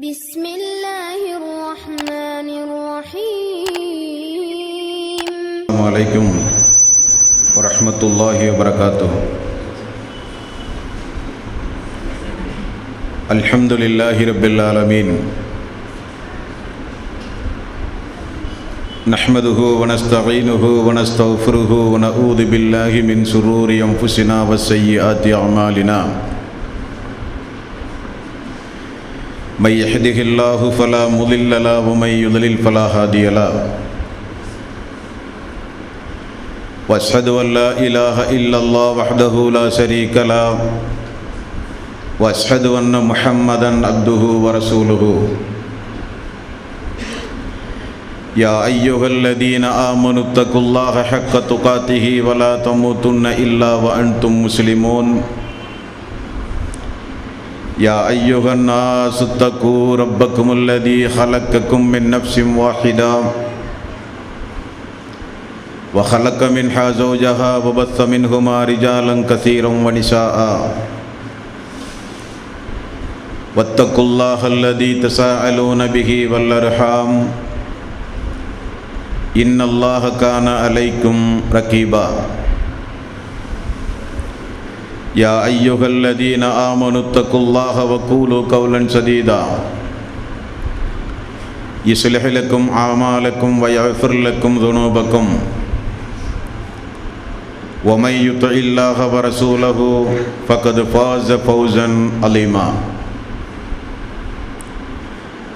بسم الله الرحمن الرحيم. السلام عليكم ورحمة الله وبركاته. الحمد لله رب العالمين. نحمده ونستعينه ونستغفره ونعوذ بالله من شرور أنفسنا وسيئات أعمالنا. من يهده الله فلا مضل له ومن يضلل فلا هادي له. واشهد ان لا اله الا الله وحده لا شريك له واشهد ان محمدا عبده ورسوله. يا ايها الذين امنوا اتقوا الله حق تقاته ولا تموتن الا وانتم مسلمون. يا أيها الناس اتقوا ربكم الذي خلقكم من نفس واحدة وخلق منها زوجها وبث منهما رجالا كثيرا ونساء. واتقوا الله الذي تساءلون به والأرحام إن الله كان عليكم رقيبا. يا أيها الذين آمنوا اتقوا الله وقولوا قولا سديدا يصلح لكم أعمالكم ويغفر لكم ذنوبكم ومن يطع الله ورسوله فقد فاز فوزا عظيما.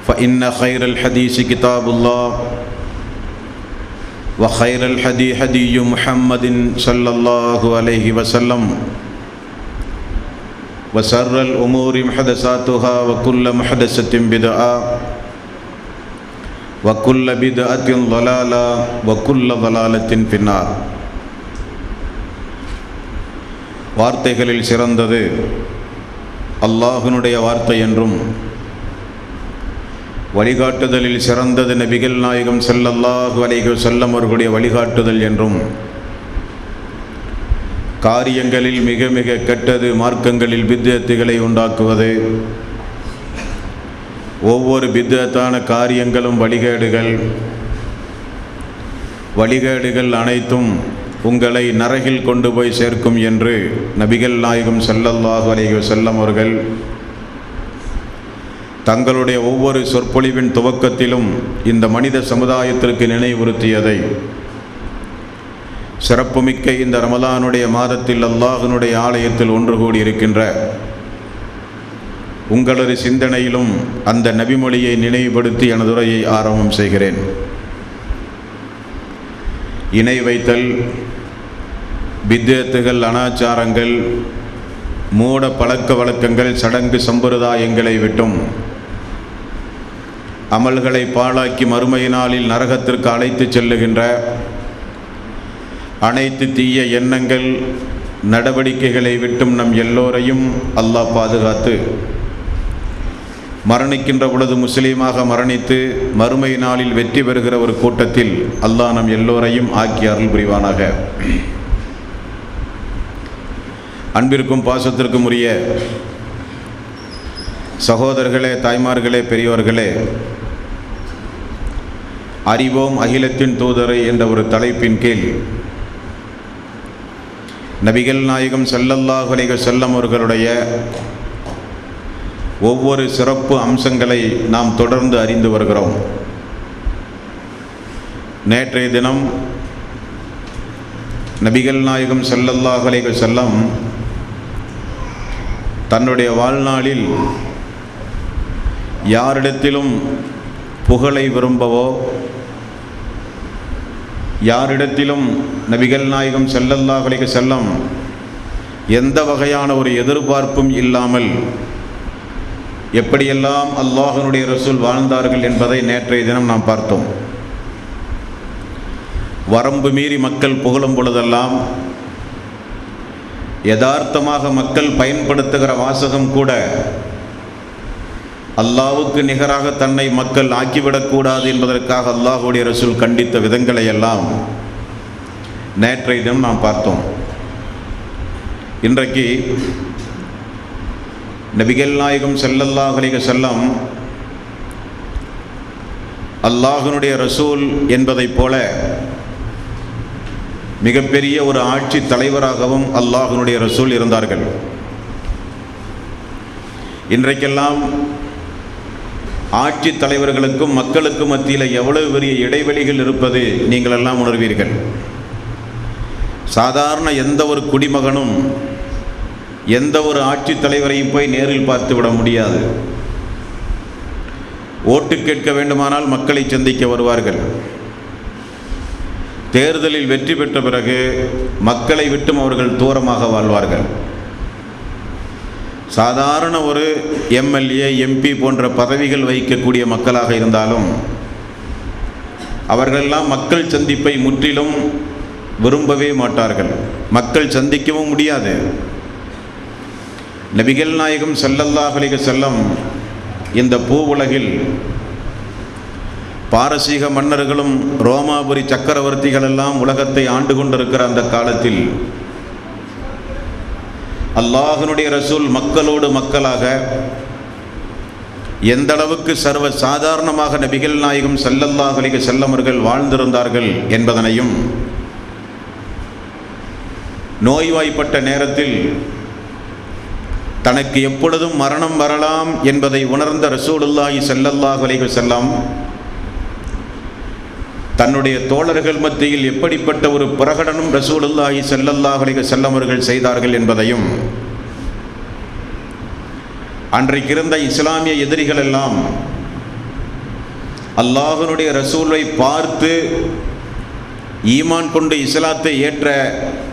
فإن خير الحديث كتاب الله وخير الهدي هدي محمد صلى الله عليه وسلم وشر الأمور محدثاتها وكل محدثة بدعة وكل بدعة ضلالة وكل ضلالة في النار. வார்த்தைகளில் சிறந்தது அல்லாஹ்வினுடைய வார்த்தை என்றும், வழிகாட்டுதலில் சிறந்தது நபிகள் நாயகம் ஸல்லல்லாஹு அலைஹி வஸல்லம் அவர்களுடைய வழிகாட்டுதல் என்றும், காரியங்களில் மிக மிக கெட்டது மார்க்கங்களில் பித்அத்துகளை உண்டாக்குவது, ஒவ்வொரு பித்அத்தான காரியங்களும் வழிகேடுகள் அனைத்தும் உங்களை நரகில் கொண்டு போய் சேர்க்கும் என்று நபிகள் நாயகம் ஸல்லல்லாஹு அலைஹி வஸல்லம் அவர்கள் தங்களுடைய ஒவ்வொரு சொற்பொழிவின் துவக்கத்திலும் இந்த மனித சமுதாயத்திற்கு நினைவுறுத்தியதை சிறப்புமிக்க இந்த ரமலானுடைய மாதத்தில் அல்லாஹ்வினுடைய ஆலயத்தில் ஒன்று கூடி இருக்கின்ற உங்களது சிந்தனையிலும் அந்த நபிமொழியை நினைவுபடுத்தி எனது உரையை ஆரம்பம் செய்கிறேன். இணை வைத்தல், பித்அத்துகள், அனாச்சாரங்கள், மூட பழக்க வழக்கங்கள், சடங்கு சம்பிரதாயங்களை விட்டும் அமல்களை பாழாக்கி மறுமை நாளில் நரகத்திற்கு அழைத்து செல்லுகின்ற அனைத்து தீய எண்ணங்கள், நடவடிக்கைகளை விட்டும் நம் எல்லோரையும் அல்லாஹ் பாதுகாத்து மரணிக்கின்ற பொழுது முஸ்லீமாக மரணித்து மறுமை நாளில் வெற்றி பெறுகிற ஒரு கூட்டத்தில் அல்லாஹ் நம் எல்லோரையும் ஆக்கி அருள் புரிவானாக. அன்பிற்கும் பாசத்திற்கும் உரிய சகோதரர்களே, தாய்மார்களே, பெரியோர்களே, அறிவோம் அகிலத்தின் தூதரை என்ற ஒரு தலைப்பின் கீழ் நபிகள் நாயகம் ஸல்லல்லாஹு அலைஹி வஸல்லம் அவர்களுடைய ஒவ்வொரு சிறப்பு அம்சங்களை நாம் தொடர்ந்து அறிந்து வருகிறோம். நேற்றைய தினம் நபிகள் நாயகம் ஸல்லல்லாஹு அலைஹி வஸல்லம் தன்னுடைய வாழ்நாளில் யாரிடத்திலும் புகழை விரும்பவோ, யாரிடத்திலும் நபிகள் நாயகம் ஸல்லல்லாஹு அலைஹி வஸல்லம் எந்த வகையான ஒரு எதிர்பார்ப்பும் இல்லாமல் எப்படியெல்லாம் அல்லாஹ்வினுடைய ரசூல் வாழ்ந்தார்கள் என்பதை நேற்றைய தினம் நாம் பார்த்தோம். வரம்பு மீறி மக்கள் புகழும் பொழுதெல்லாம் யதார்த்தமாக மக்கள் பயன்படுத்துகிற வாசகம் கூட அல்லாஹ்வுக்கு நிகராக தன்னை மக்கள் ஆக்கிவிடக்கூடாது என்பதற்காக அல்லாஹ்வுடைய ரசூல் கண்டித்த விதங்களை எல்லாம் நேற்றைய தினம் நாம் பார்த்தோம். இன்றைக்கு நபிகள் நாயகம் ஸல்லல்லாஹு அலைஹி வஸல்லம் அல்லாஹ்வுடைய ரசூல் என்பதைப் போல மிகப்பெரிய ஒரு ஆட்சி தலைவராகவும் அல்லாஹ்வுடைய ரசூல் இருந்தார்கள். இன்றைக்கெல்லாம் ஆட்சி தலைவர்களுக்கும் மக்களுக்கும் மத்தியில் எவ்வளவு பெரிய இடைவெளிகள் இருப்பது நீங்கள் எல்லாம் உணர்வீர்கள். சாதாரண எந்த ஒரு குடிமகனும் எந்த ஒரு ஆட்சி தலைவரையும் போய் நேரில் பார்த்து விட முடியாது. ஓட்டு கேட்க வேண்டுமானால் மக்களை சந்திக்க வருவார்கள். தேர்தலில் வெற்றி பெற்ற பிறகு மக்களை விட்டும் அவர்கள் தூரமாக வாழ்வார்கள். சாதாரண ஒரு எம்எல்ஏ, எம்பி போன்ற பதவிகள் வகிக்கக்கூடிய மக்களாக இருந்தாலும் அவர்களெல்லாம் மக்கள் சந்திப்பை முற்றிலும் விரும்பவே மாட்டார்கள். மக்கள் சந்திக்கவும் முடியாது. நபிகள் நாயகம் ஸல்லல்லாஹு அலைஹி வஸல்லம் இந்த பூ உலகில் பாரசீக மன்னர்களும் ரோமாபுரி சக்கரவர்த்திகள் எல்லாம் உலகத்தை ஆண்டு கொண்டிருக்கிற அந்த காலத்தில் அல்லாஹ்வுடைய ரசூல் மக்களோடு மக்களாக எந்த அளவுக்கு சர்வ சாதாரணமாக நபிகள் நாயகம் ஸல்லல்லாஹு அலைஹி வஸல்லம் அவர்கள் வாழ்ந்திருந்தார்கள் என்பதனையும், நோய்வாய்ப்பட்ட நேரத்தில் தனக்கு எப்பொழுதும் மரணம் வரலாம் என்பதை உணர்ந்த ரசூலுல்லாஹி ஸல்லல்லாஹு அலைஹி வஸல்லம் தன்னுடைய தோழர்கள் மத்தியில் எப்படிப்பட்ட ஒரு பிரகடனம் ரசூலுல்லாஹி ஸல்லல்லாஹு அலைஹி வஸல்லம் அவர்கள் செய்தார்கள் என்பதையும், அன்றைக்கு இருந்த இஸ்லாமிய எதிரிகள் எல்லாம் அல்லாஹ்வுடைய ரசூலை பார்த்து ஈமான் கொண்டு இஸ்லாத்தை ஏற்ற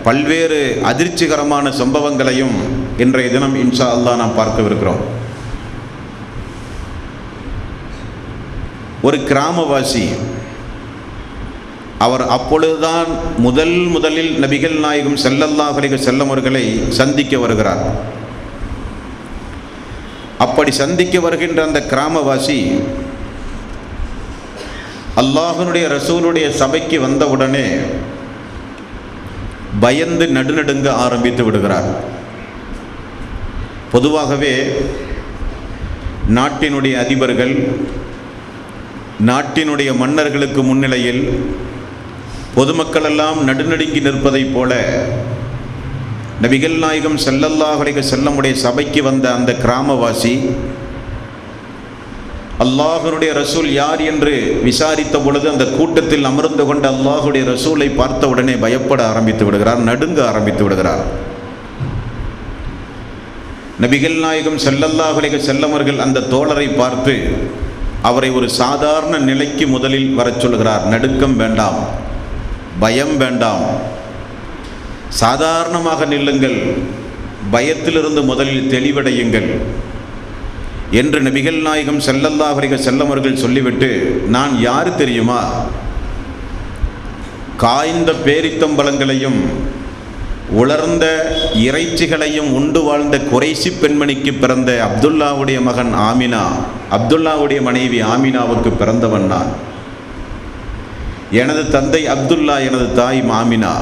பல்வேறு அதிர்ச்சிகரமான சம்பவங்களையும் இன்றைய தினம் இன்ஷா அல்லாஹ் நாம் பார்க்கவிருக்கிறோம். ஒரு கிராமவாசி, அவர் அப்பொழுதுதான் முதலில் நபிகள் நாயகம் ஸல்லல்லாஹு அலைஹி வஸல்லம் அவர்களை சந்திக்க வருகிறார். அப்படி சந்திக்க வருகின்ற அந்த கிராமவாசி அல்லாஹ்வுடைய ரசூலுடைய சபைக்கு வந்தவுடனே பயந்து நடுநடுங்க ஆரம்பித்து விடுகிறார். பொதுவாகவே நாட்டினுடைய அதிபர்கள், நாட்டினுடைய மன்னர்களுக்கு முன்னிலையில் பொதுமக்கள் எல்லாம் நடுநடுங்கி நிற்பதைப் போல நபிகள் நாயகம் ஸல்லல்லாஹு அலைஹி வஸல்லம் உடைய சபைக்கு வந்த அந்த கிராமவாசி அல்லாஹ்வுடைய ரசூல் யார் என்று விசாரித்த பொழுது அந்த கூட்டத்தில் அமர்ந்து கொண்ட அல்லாஹ்வுடைய ரசூலை பார்த்த உடனே பயப்பட ஆரம்பித்து விடுகிறார், நடுங்க ஆரம்பித்து விடுகிறார். நபிகள் நாயகம் ஸல்லல்லாஹு அலைஹி வஸல்லம் அவர்கள் அந்த தோழரை பார்த்து அவரை ஒரு சாதாரண நிலைக்கு முதலில் வரச் சொல்கிறார். நடுக்கம் வேண்டாம், பயம் வேண்டாம், சாதாரணமாக நில்லுங்கள், பயத்திலிருந்து முதலில் தெளிவடையுங்கள் என்று நபிகள் நாயகம் ஸல்லல்லாஹு அலைஹி வஸல்லம் அவர்கள் சொல்லிவிட்டு, நான் யார் தெரியுமா? காய்ந்த பேரித்தம்பழங்களையும் உலர்ந்த இறைச்சிகளையும் உண்டு வாழ்ந்த குறைசி பெண்மணிக்கு பிறந்த அப்துல்லாவுடைய மகன் ஆமினா, அப்துல்லாவுடைய மனைவி ஆமினாவுக்கு பிறந்தவன் நான். எனது தந்தை அப்துல்லா, எனது தாய் ஆமினா.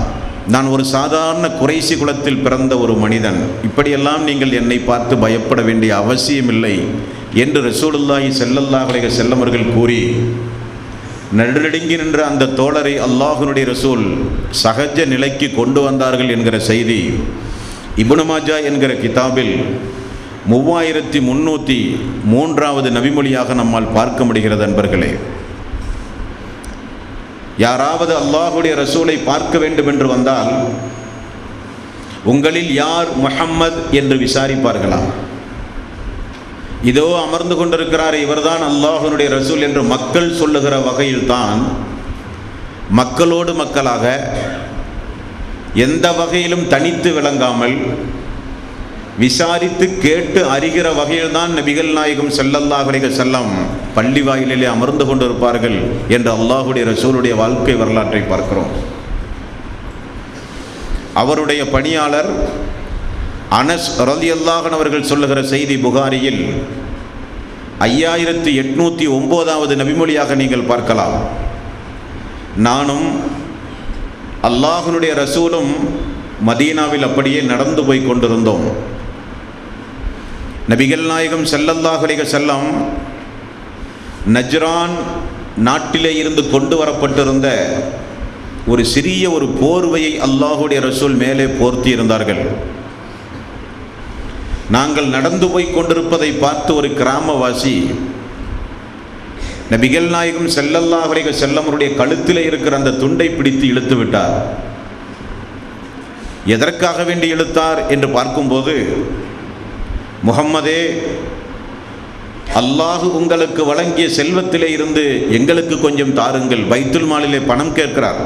நான் ஒரு சாதாரண குறைசி குலத்தில் பிறந்த ஒரு மனிதன். இப்படியெல்லாம் நீங்கள் என்னை பார்த்து பயப்பட வேண்டிய அவசியமில்லை என்று ரசூலுல்லாஹி ஸல்லல்லாஹு அலைஹி வஸல்லம் அவர்கள் கூறி நடுநடுங்கி நின்ற அந்த தோழரை அல்லாஹ்வுடைய ரசூல் சகஜ நிலைக்கு கொண்டு வந்தார்கள் என்கிற செய்தி இப்னு மாஜா என்கிற கிதாபில் 3303வது நபிமொழியாக நம்மால் பார்க்க முடிகிறது. அன்பர்களே, யாராவது அல்லாஹ்வுடைய ரசூலை பார்க்க வேண்டும் என்று வந்தால் உங்களில் யார் முஹம்மது என்று விசாரிப்பார்களாம். இதோ அமர்ந்து கொண்டிருக்கிறார், இவர்தான் அல்லாஹ்வுடைய ரசூல் என்று மக்கள் சொல்லுகிற வகையில்தான் மக்களோடு மக்களாக எந்த வகையிலும் தனித்து விளங்காமல் விசாரித்து கேட்டு அறிகிற வகையில்தான் நபிகள் நாயகம் ஸல்லல்லாஹு அலைஹி வஸல்லம் பள்ளி வாயிலிலே அமர்ந்து கொண்டிருப்பார்கள் என்று அல்லாஹ்வுடைய ரசூலுடைய வாழ்க்கை வரலாற்றை பார்க்கிறோம். அவருடைய பணியாளர் அனஸ் ரலியல்லாஹு அன்ஹு அவர்கள் சொல்லுகிற செய்தி புகாரியில் 5809வது நபிமொழியாக நீங்கள் பார்க்கலாம். நானும் அல்லாஹ்வுடைய ரசூலும் மதீனாவில் அப்படியே நடந்து போய் கொண்டிருந்தோம். நபிகள் நாயகம் ஸல்லல்லாஹு அலைஹி வஸல்லம் நஜ்ரான் நாட்டிலே இருந்து கொண்டு வரப்பட்டிருந்த ஒரு சிறிய ஒரு போர்வையை அல்லாஹுடைய ரசூல் மேலே போர்த்தி இருந்தார்கள். நாங்கள் நடந்து போய் கொண்டிருப்பதை பார்த்து ஒரு கிராமவாசி நபிகள் நாயகம் ஸல்லல்லாஹு அலைஹி வஸல்லம் அவருடைய கழுத்திலே இருக்கிற அந்த துண்டை பிடித்து இழுத்து விட்டார். எதற்காக வேண்டி இழுத்தார் என்று பார்க்கும்போது, முஹம்மதே, அல்லாஹ் உங்களுக்கு வழங்கிய செல்வத்திலே இருந்து எங்களுக்கு கொஞ்சம் தாருங்கள். பைத்துல் மாலிலே பணம் கேட்கிறார்.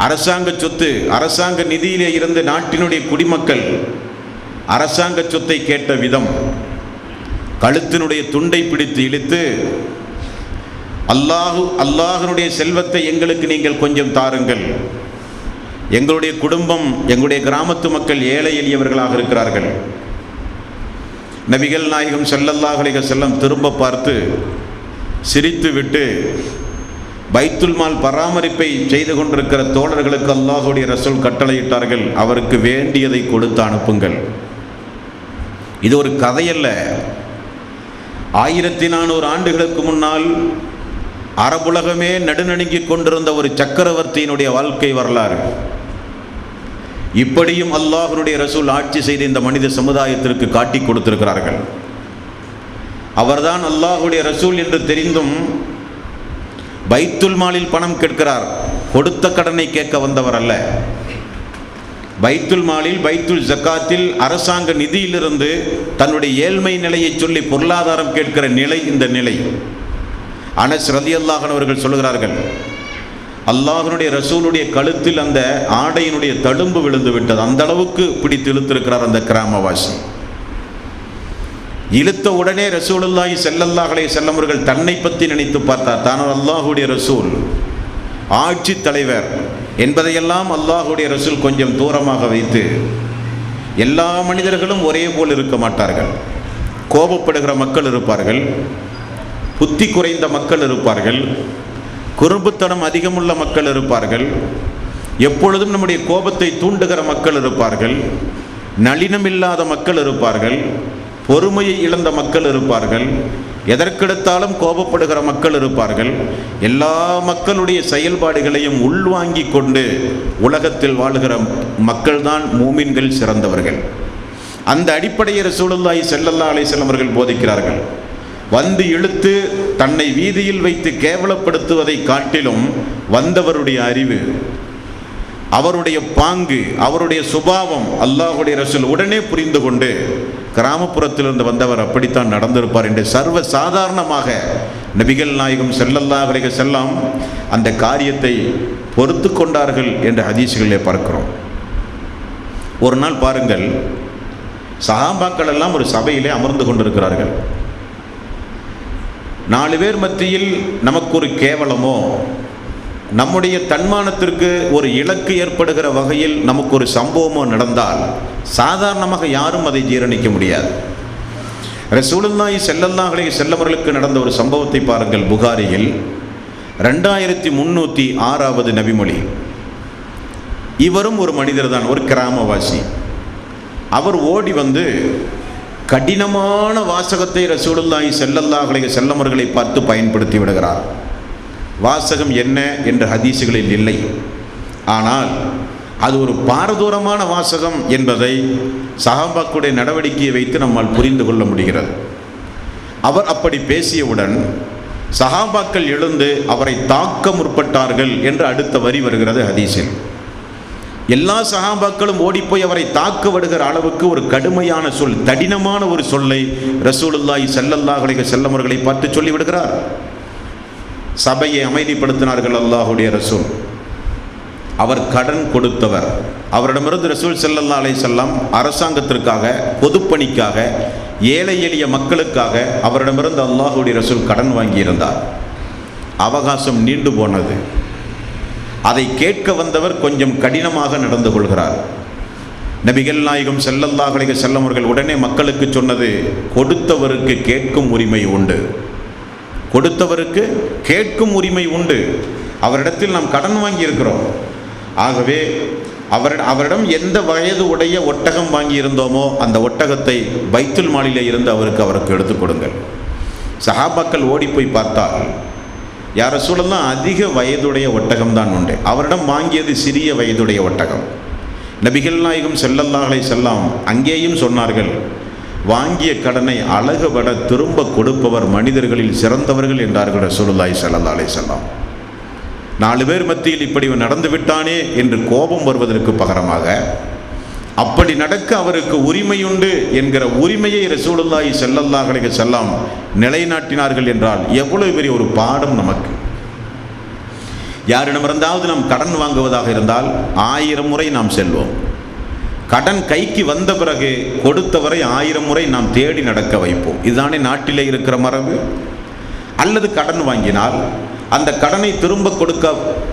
அரசாங்க சொத்து, அரசாங்க நிதியிலே இருந்து நாட்டினுடைய குடிமக்கள் அரசாங்க சொத்தை கேட்ட விதம், கழுத்தினுடைய துண்டை பிடித்து இழுத்து, அல்லாஹ்வுடைய செல்வத்தை எங்களுக்கு நீங்கள் கொஞ்சம் தாருங்கள். எங்களுடைய குடும்பம், எங்களுடைய கிராமத்து மக்கள் ஏழை எளியவர்களாக இருக்கிறார்கள். நபிகள் நாயகம் ஸல்லல்லாஹு அலைஹி வஸல்லம் திரும்ப பார்த்து சிரித்துவிட்டு, பைத்துல் மால் பராமரிப்பை செய்து கொண்டிருக்கிற தோழர்களுக்கு அல்லாஹுடைய ரசூல் கட்டளையிட்டார்கள், அவருக்கு வேண்டியதை கொடுத்து அனுப்புங்கள். இது ஒரு கதையல்ல. 1400 ஆண்டுகளுக்கு முன்னால் அரபுலகமே நடுநடுங்கிக் கொண்டிருந்த ஒரு சக்கரவர்த்தியினுடைய வாழ்க்கை வரலாறு. இப்படியும் அல்லாஹ்வுடைய ரசூல் ஆட்சி செய்த இந்த மனித சமுதாயத்திற்கு காட்டி கொடுத்திருக்கிறார்கள். அவர்தான் அல்லாஹ்வுடைய ரசூல் என்று தெரிந்தும் பைத்துல் மாலில் பணம் கேட்கிறார். கொடுத்த கடனை கேட்க வந்தவர் அல்ல. பைத்துல் மாலில், பைத்துல் ஜக்காத்தில், அரசாங்க நிதியிலிருந்து தன்னுடைய ஏழ்மை நிலையை சொல்லி பொருளாதாரம் கேட்கிற நிலை இந்த நிலை. அனஸ் ரலியல்லாஹு அன்ஹு அவர்கள் சொல்கிறார்கள், அல்லாஹ்வுடைய ரசூலுடைய கழுத்தில் அந்த ஆடையினுடைய தழும்பு விழுந்து விட்டது. அந்த அளவுக்கு பிடித்து இழுத்திருக்கிறார் அந்த கிராமவாசி. இழுத்த உடனே ரசூலுல்லாஹி ஸல்லல்லாஹு அலைஹி வஸல்லம் அவர்கள் தன்னை பற்றி நினைத்து பார்த்தார். தான் அல்லாஹ்வுடைய ரசூல், ஆட்சி தலைவர் என்பதையெல்லாம் அல்லாஹ்வுடைய ரசூல் கொஞ்சம் தூரமாக வைத்து, எல்லா மனிதர்களும் ஒரே போல் இருக்க மாட்டார்கள். கோபப்படுகிற மக்கள் இருப்பார்கள், புத்தி குறைந்த மக்கள் இருப்பார்கள், குறும்புத்தனம் அதிகமுள்ள மக்கள் இருப்பார்கள், எப்பொழுதும் நம்முடைய கோபத்தை தூண்டுகிற மக்கள் இருப்பார்கள், நளினமில்லாத மக்கள் இருப்பார்கள், பொறுமையை இழந்த மக்கள் இருப்பார்கள், எதற்கெடுத்தாலும் கோபப்படுகிற மக்கள் இருப்பார்கள். எல்லா மக்களுடைய செயல்பாடுகளையும் உள்வாங்கி கொண்டு உலகத்தில் வாழ்கிற மக்கள்தான் மூமின்கள், சிறந்தவர்கள். அந்த அடிப்படையை ரசூலுல்லாஹி ஸல்லல்லாஹு அலைஹி வஸல்லம் அவர்கள் போதிக்கிறார்கள். வந்து இழுத்து தன்னை வீதியில் வைத்து கேவலப்படுத்துவதை காட்டிலும் வந்தவருடைய அறிவு, அவருடைய பாங்கு, அவருடைய சுபாவம் அல்லாஹ்வுடைய ரசூல் உடனே புரிந்து கொண்டு, கிராமப்புறத்திலிருந்து வந்தவர் அப்படித்தான் நடந்திருப்பார் என்று சர்வ சாதாரணமாக நபிகள் நாயகம் ஸல்லல்லாஹு அலைஹி வஸல்லம் அந்த காரியத்தை பொறுத்து கொண்டார்கள் என்ற ஹதீஸ்களிலே பார்க்கிறோம். ஒரு நாள் பாருங்கள், சஹாபாக்கள் எல்லாம் ஒரு சபையிலே அமர்ந்து கொண்டிருக்கிறார்கள். 4 பேர் மத்தியில் நமக்கு ஒரு கேவலமோ, நம்முடைய தன்மானத்திற்கு ஒரு இலக்கு ஏற்படுகிற வகையில் நமக்கு ஒரு சம்பவமோ நடந்தால் சாதாரணமாக யாரும் அதை ஜீரணிக்க முடியாது. ரசூலுல்லாஹி ஸல்லல்லாஹு அலைஹி வஸல்லம் அவர்களுக்கு நடந்த ஒரு சம்பவத்தை பாருங்கள். புகாரியில் 2306வது நபிமொழி. இவரும் ஒரு மனிதர் தான், ஒரு கிராமவாசி. அவர் ஓடி வந்து கடினமான வாசகத்தை ரசூலுல்லாஹி ஸல்லல்லாஹு அலைஹி வஸல்லம் அவர்களை பார்த்து பயன்படுத்தி விடுகிறார். வாசகம் என்ன என்ற ஹதீஸுகளில் இல்லை, ஆனால் அது ஒரு பாரதூரமான வாசகம் என்பதை சஹாபாக்களுடைய நடவடிக்கையை வைத்து நம்மால் புரிந்து கொள்ள முடிகிறது. அவர் அப்படி பேசியவுடன் சஹாபாக்கள் எழுந்து அவரை தாக்க முற்பட்டார்கள் என்று அடுத்த வரி வருகிறது ஹதீஸில். எல்லா சஹாபாக்களும் ஓடிப்போய் அவரை தாக்க விடுகிற அளவுக்கு ஒரு கடுமையான சொல், தடினமான ஒரு சொல்லை ரசூலுல்லாஹி ஸல்லல்லாஹு அலைஹி வஸல்லம் அவர்களை பார்த்து சொல்லிவிடுகிறார். சபையை அமைதிப்படுத்தினார்கள் அல்லாஹ்வுடைய ரசூல். அவர் கடன் கொடுத்தவர். அவரிடமிருந்து ரசூல் ஸல்லல்லாஹு அலைஹி வஸல்லம் அரசாங்கத்திற்காக, பொதுப்பணிக்காக, ஏழை எளிய மக்களுக்காக அவரிடமிருந்து அல்லாஹ்வுடைய ரசூல் கடன் வாங்கியிருந்தார். அவகாசம் நீண்டு போனது. அதை கேட்க வந்தவர் கொஞ்சம் கடினமாக நடந்து கொள்கிறார். நபிகள் நாயகம் ஸல்லல்லாஹு அலைஹி வஸல்லம் அவர்கள் உடனே மக்களுக்கு சொன்னது, கொடுத்தவருக்கு கேட்கும் உரிமை உண்டு, கொடுத்தவருக்கு கேட்கும் உரிமை உண்டு. அவரிடத்தில் நாம் கடன் வாங்கி இருக்கிறோம். ஆகவே அவரிடம் எந்த வயது உடைய ஒட்டகம் வாங்கி இருந்தோமோ அந்த ஒட்டகத்தை பைத்துல் மாலிலே இருந்து அவருக்கு எடுத்துக் கொடுங்கள். சஹாபாக்கள் ஓடி போய் பார்த்தால் யார் ரசூலல்லாஹ் அதிக வயதுடைய ஒட்டகம் தான் உண்டு. அவரிடம் வாங்கியது சிறிய வயதுடைய ஒட்டகம். நபிகள் நாயகம் ஸல்லல்லாஹு அலைஹி வஸல்லம் அங்கேயும் சொன்னார்கள், வாங்கிய கடனை அழகுபட திரும்ப கொடுப்பவர் மனிதர்களில் சிறந்தவர்கள் என்றார்கள் ரசூலுல்லாஹி ஸல்லல்லாஹு அலைஹி வஸல்லம். 4 பேர் மத்தியில் இப்படி நடந்து விட்டானே என்று கோபம் வருவதற்கு பகரமாக அப்படி நடக்க அவருக்கு உரிமையுண்டு என்கிற உரிமையை ரசூலுல்லாஹி ஸல்லல்லாஹு அலைஹி வஸல்லம் நிலைநாட்டினார்கள் என்றால் எவ்வளவு பெரிய ஒரு பாடம் நமக்கு. யாரிடமிருந்தாவது நாம் கடன் வாங்குவதாக இருந்தால் 1000 முறை நாம் செல்வோம். கடன் கைக்கு வந்த பிறகு கொடுத்தவரை 1000 முறை நாம் தேடி நடக்க வைப்போம். இதுதானே நாட்டிலே இருக்கிற மரபு. அல்லது கடன் வாங்கினால் அந்த கடனை திரும்ப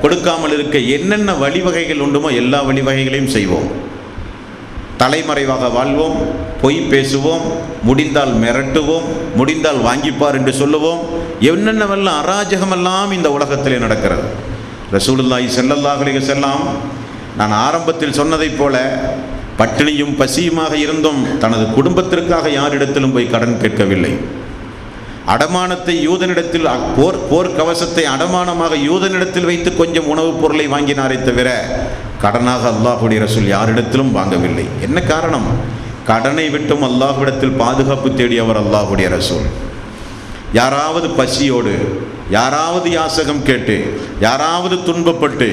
கொடுக்காமல் இருக்க என்னென்ன வழிவகைகள் உண்டுமோ எல்லா வழிவகைகளையும் செய்வோம். தலைமறைவாக வாழ்வோம், பொய் பேசுவோம், முடிந்தால் மிரட்டுவோம், முடிந்தால் வாங்கிப்பார் என்று சொல்லுவோம். என்னென்னவெல்லாம் அராஜகமெல்லாம் இந்த உலகத்திலே நடக்கிறது. ரசூலுல்லாஹி ஸல்லல்லாஹு அலைஹி வஸல்லம் நான் ஆரம்பத்தில் சொன்னதைப் போல பட்டினியும் பசியுமாக இருந்தும் தனது குடும்பத்திற்காக யாரிடத்திலும் போய் கடன் கேட்கவில்லை. அடமானத்தை யூதனிடத்தில் போர் கவசத்தை அடமானமாக யூதனிடத்தில் வைத்து கொஞ்சம் உணவுப் பொருளை வாங்கினாரே தவிர கடனாக அல்லாஹுடைய ரசூல் யாரிடத்திலும் வாங்கவில்லை. என்ன காரணம்? கடனை விட்டும் அல்லாஹ்விடத்தில் பாதுகாப்பு தேடியவர் அல்லாஹுடைய ரசூல். யாராவது பசியோடு, யாராவது யாசகம் கேட்டு, யாராவது துன்பப்பட்டு,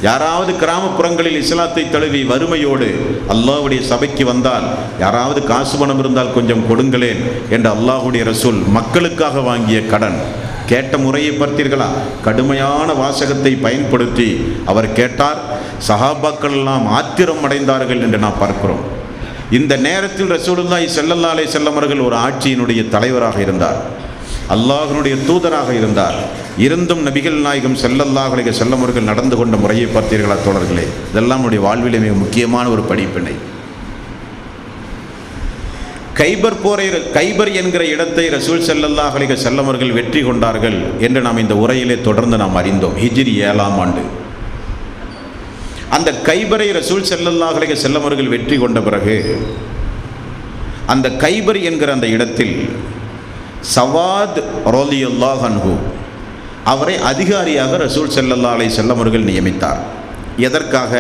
யாராவது கிராமப்புறங்களில் இஸ்லாத்தை தழுவி வறுமையோடு அல்லாஹ்வுடைய சபைக்கு வந்தால், யாராவது காசு பணம் இருந்தால் கொஞ்சம் கொடுங்களேன் என்று அல்லாஹுடைய ரசூல் மக்களுக்காக வாங்கிய கடன் கேட்ட முறையை பார்த்தீர்களா? கடுமையான வாசகத்தை பயன்படுத்தி அவர் கேட்டார். சஹாபாக்கள் எல்லாம் ஆத்திரம் அடைந்தார்கள் என்று நாம் பார்க்கிறோம். இந்த நேரத்தில் ரசூலுல்லாஹி ஸல்லல்லாஹு அலைஹி வஸல்லம் அவர்கள் ஒரு ஆட்சியினுடைய தலைவராக இருந்தார், அல்லாஹ்வுடைய தூதராக இருந்தார். இருந்தும் நபிகள் நாயகம் ஸல்லல்லாஹு அலைஹி வஸல்லம் அவர்கள் நடந்து கொண்ட முறையை பார்த்தீர்களா தோழர்களே? இதெல்லாம் நம்முடைய வாழ்விலே மிக முக்கியமான ஒரு படிப்பினை. கைபர் என்கிற இடத்தை ரசூல் ஸல்லல்லாஹு அலைஹி வஸல்லம் அவர்கள் வெற்றி கொண்டார்கள் என்று நாம் இந்த உரையிலே தொடர்ந்து நாம் அறிந்தோம். ஹிஜ்ரி 7ஆம் ஆண்டு அந்த கைபரை ரசூல் ஸல்லல்லாஹு அலைஹி வஸல்லம் அவர்கள் வெற்றி கொண்ட பிறகு அந்த கைபர் என்கிற அந்த இடத்தில் சவாத் ரலியல்லாஹு அன்ஹு அவரை அதிகாரியாக ரசூல் ஸல்லல்லாஹு அலைஹி வஸல்லம் அவர்கள் நியமித்தார். எதற்காக?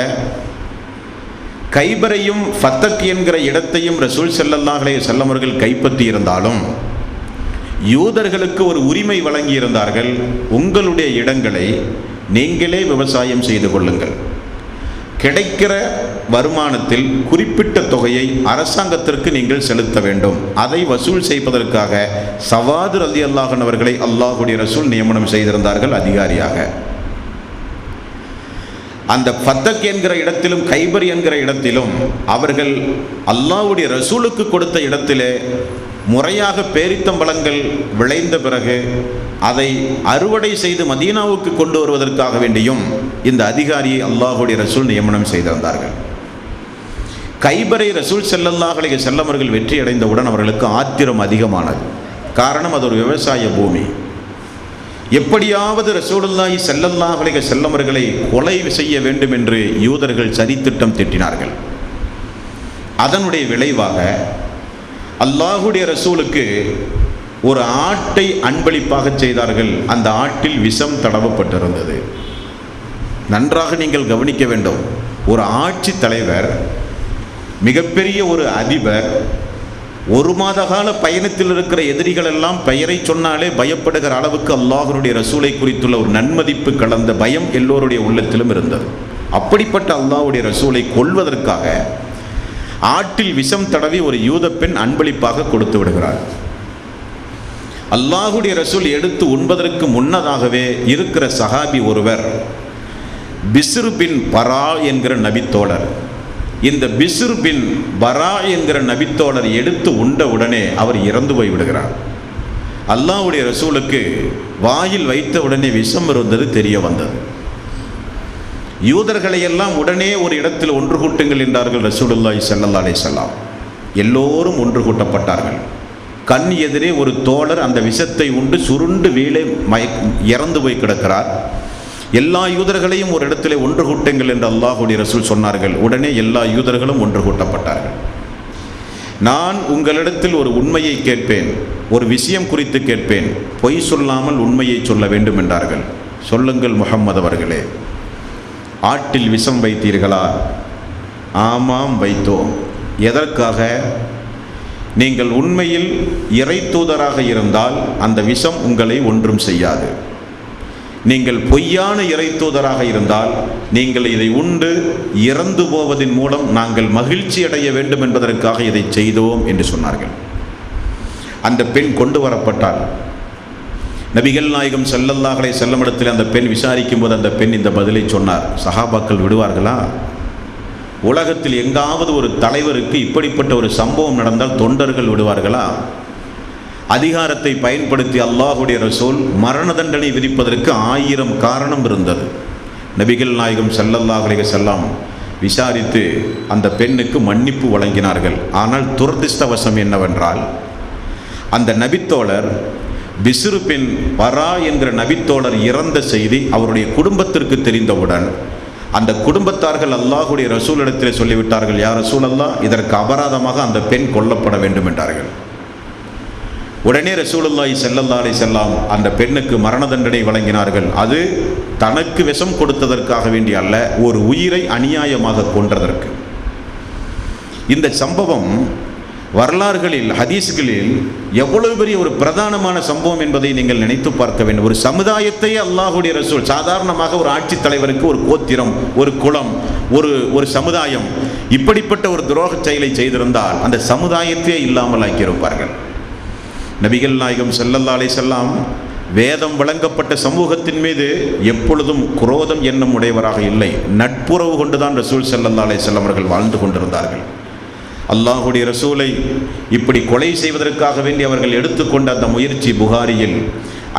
கைபரையும் ஃபத்தக் என்கிற இடத்தையும் ரசூல் ஸல்லல்லாஹு அலைஹி வஸல்லம் அவர்கள் கைப்பற்றி இருந்தாலும் யூதர்களுக்கு ஒரு உரிமை வழங்கி இருந்தார்கள். உங்களுடைய இடங்களை நீங்களே விவசாயம் செய்து கொள்ளுங்கள், கிடைக்கிற வருமானத்தில் குறிப்பிட்ட தொகையை அரசாங்கத்திற்கு நீங்கள் செலுத்த வேண்டும். அதை வசூல் செய்வதற்காக சவாத் ரலியல்லாஹு அன்ஹு அவர்களை அல்லாஹ்வுடைய ரசூல் நியமனம் செய்திருந்தார்கள் அதிகாரியாக. அந்த ஃபத்தக் என்கிற இடத்திலும் கைபர் என்கிற இடத்திலும் அவர்கள் அல்லாஹ்வுடைய ரசூலுக்கு கொடுத்த இடத்திலே முறையாக பேரித்தம்பழங்கள் விளைந்த பிறகு அதை அறுவடை செய்து மதீனாவுக்கு கொண்டு வருவதற்காக வேண்டியும் இந்த அதிகாரியை அல்லாஹ்வுடைய ரசூல் நியமனம் செய்திருந்தார்கள். கைபரை ரசூல் ஸல்லல்லாஹு அலைஹி வஸல்லம் அவர்கள் வெற்றி அடைந்தவுடன் அவர்களுக்கு ஆத்திரம் அதிகமானது. காரணம், அது ஒரு விவசாய பூமி. எப்படியாவது ரசூலுல்லாஹி ஸல்லல்லாஹு அலைஹி வஸல்லம் அவர்களை கொலை செய்ய வேண்டும் என்று யூதர்கள் சதித்திட்டம் தீட்டினார்கள். அதனுடைய விளைவாக அல்லாஹ்வுடைய ரசூலுக்கு ஒரு ஆட்டை அன்பளிப்பாக செய்தார்கள். அந்த ஆட்டில் விஷம் தடவப்பட்டிருந்தது. நன்றாக நீங்கள் கவனிக்க வேண்டும். ஒரு ஆட்சி தலைவர், மிகப்பெரிய ஒரு அதிபர், 1 மாத கால பயணத்தில் இருக்கிற எதிரிகள் எல்லாம் பெயரை சொன்னாலே பயப்படுகிற அளவுக்கு அல்லாஹ்வுடைய ரசூலை குறித்துள்ள ஒரு நன்மதிப்பு கலந்த பயம் எல்லோருடைய உள்ளத்திலும் இருந்தது. அப்படிப்பட்ட அல்லாஹ்வுடைய ரசூலை கொல்வதற்காக ஆட்டில் விஷம் தடவி ஒரு யூத பெண் அன்பளிப்பாக கொடுத்து விடுகிறார். அல்லாஹ்வுடைய ரசூல் எடுத்து உண்பதற்கு முன்னதாகவே இருக்கிற சஹாபி ஒருவர், பிஸ்ர் பின் பரா என்கிற நபித்தோழர், இந்த பிஸ்ர் பின் பரா என்கிற நபித்தோழர் எடுத்து உண்ட உடனே அவர் இறந்து போய் விடுகிறார். அல்லாஹ்வுடைய ரசூலுக்கு வாயில் வைத்த உடனே விஷம் இருந்தது தெரிய வந்தது. யூதர்களை எல்லாம் உடனே ஒரு இடத்தில் ஒன்று கூட்டுங்கள் என்றார்கள் ரசூலுல்லாஹி ஸல்லல்லாஹு அலைஹி வஸல்லம். எல்லோரும் ஒன்று கூட்டப்பட்டார்கள். கண் எதிரே ஒரு தோழர் அந்த விஷத்தை உண்டு சுருண்டு வீழே இறந்து போய் கிடக்கிறார். எல்லா யூதர்களையும் ஒரு இடத்திலே ஒன்று கூட்டுங்கள் என்று அல்லாஹ்வுடைய ரசூல் சொன்னார்கள். உடனே எல்லா யூதர்களும் ஒன்று கூட்டப்பட்டார்கள். நான் உங்களிடத்தில் ஒரு உண்மையை கேட்பேன், ஒரு விஷயம் குறித்து கேட்பேன், பொய் சொல்லாமல் உண்மையை சொல்ல வேண்டும் என்றார்கள். சொல்லுங்கள் முஹம்மது அவர்களே, ஆட்டில் விஷம் வைத்தீர்களா? ஆமாம், வைத்தோம். எதற்காக? நீங்கள் உண்மையில் இறை தூதராக இருந்தால் அந்த விஷம் உங்களை ஒன்றும் செய்யாது. நீங்கள் பொய்யான இறை தூதராக இருந்தால் நீங்கள் இதை உண்டு இறந்து போவதன் மூலம் நாங்கள் மகிழ்ச்சி அடைய வேண்டும் என்பதற்காக இதை செய்தோம் என்று சொன்னார்கள். அந்த பெண் கொண்டு வரப்பட்டாள். நபிகள் நாயகம் ஸல்லல்லாஹு அலைஹி வஸல்லம் இடத்தில் அந்த பெண் விசாரிக்கும் போது அந்த பெண் இந்த பதிலை சொன்னார். சஹாபாக்கள் விடுவார்களா? உலகத்தில் எங்காவது ஒரு தலைவருக்கு இப்படிப்பட்ட ஒரு சம்பவம் நடந்தால் தொண்டர்கள் விடுவார்களா? அதிகாரத்தை பயன்படுத்தி அல்லாஹுடைய ரசூல் மரண தண்டனை விதிப்பதற்கு 1000 காரணம் இருந்தது. நபிகள் நாயகம் ஸல்லல்லாஹு அலைஹி வஸல்லம் விசாரித்து அந்த பெண்ணுக்கு மன்னிப்பு வழங்கினார்கள். ஆனால் துரதிர்ஷ்டவசம் என்னவென்றால், அந்த நபித்தோழர் பிஸ்ரு பின் பரா என்கிற நபித்தோழர் இறந்த செய்தி அவருடைய குடும்பத்திற்கு தெரிந்தவுடன் அந்த குடும்பத்தார்கள் அல்லாஹுடைய ரசூலிடத்தில் சொல்லிவிட்டார்கள், யா ரசூல் அல்லாஹ், இதற்கு அபராதமாக அந்த பெண் கொல்லப்பட வேண்டும் என்றார்கள். உடனே ரசூலுல்லாஹி ஸல்லல்லாஹு அலைஹி வஸல்லம் அந்த பெண்ணுக்கு மரண தண்டனை வழங்கினார்கள். அது தனக்கு விஷம் கொடுத்ததற்காக வேண்டி அல்ல, ஒரு உயிரை அநியாயமாக கொன்றதற்கு. இந்த சம்பவம் வரலாறுகளில், ஹதீஸ்களில் எவ்வளவு பெரிய ஒரு பிரதானமான சம்பவம் என்பதை நீங்கள் நினைத்து பார்க்க வேண்டும். ஒரு சமுதாயத்தை அல்லாஹுடைய ரசூல், சாதாரணமாக ஒரு ஆட்சித் தலைவருக்கு ஒரு கோத்திரம், ஒரு குலம், ஒரு சமுதாயம் இப்படிப்பட்ட ஒரு துரோக செயலை செய்திருந்தால் அந்த சமுதாயத்தையே இல்லாமல் ஆக்கியிருப்பார்கள். நபிகள் நாயகம் ஸல்லல்லாஹு அலைஹி வஸல்லம் வேதம் வழங்கப்பட்ட சமூகத்தின் மீது எப்பொழுதும் குரோதம் எண்ணம் உடையவராக இல்லை, நட்புறவு கொண்டுதான் ரசூல் ஸல்லல்லாஹு அலைஹி வஸல்லம் அவர்கள் வாழ்ந்து கொண்டிருந்தார்கள். அல்லாஹுடைய ரசூலை இப்படி கொலை செய்வதற்காக வேண்டி அவர்கள் எடுத்துக்கொண்ட அந்த முயற்சி புகாரியில்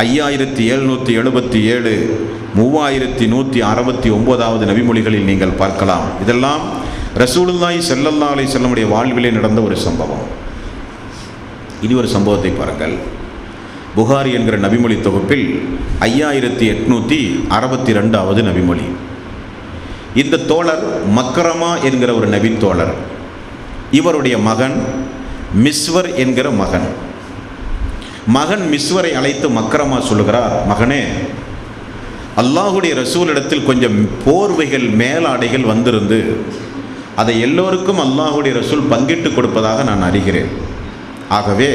5777 3169வது நபிமொழிகளில் நீங்கள் பார்க்கலாம். இதெல்லாம் ரசூலுல்லாஹி ஸல்லல்லாஹு அலைஹி வஸல்லமுடைய வாழ்விலே நடந்த ஒரு சம்பவம். இனி ஒரு சம்பவத்தை பாருங்கள். புகாரி என்கிற நபிமொழி தொகுப்பில் 5862வது நபிமொழி. இந்த தோழர் மக்ரமா என்கிற ஒரு நபித்தோழர். இவருடைய மகன் மிஸ்வர் என்கிற மகன் மிஸ்வரை அழைத்து மக்ரமா சொல்லுகிறார், மகனே, அல்லாஹுடைய ரசூலிடத்தில் கொஞ்சம் போர்வைகள், மேலாடைகள் வந்திருந்து அதை எல்லோருக்கும் அல்லாஹுடைய ரசூல் பங்கிட்டு கொடுப்பதாக நான் அறிகிறேன். ஆகவே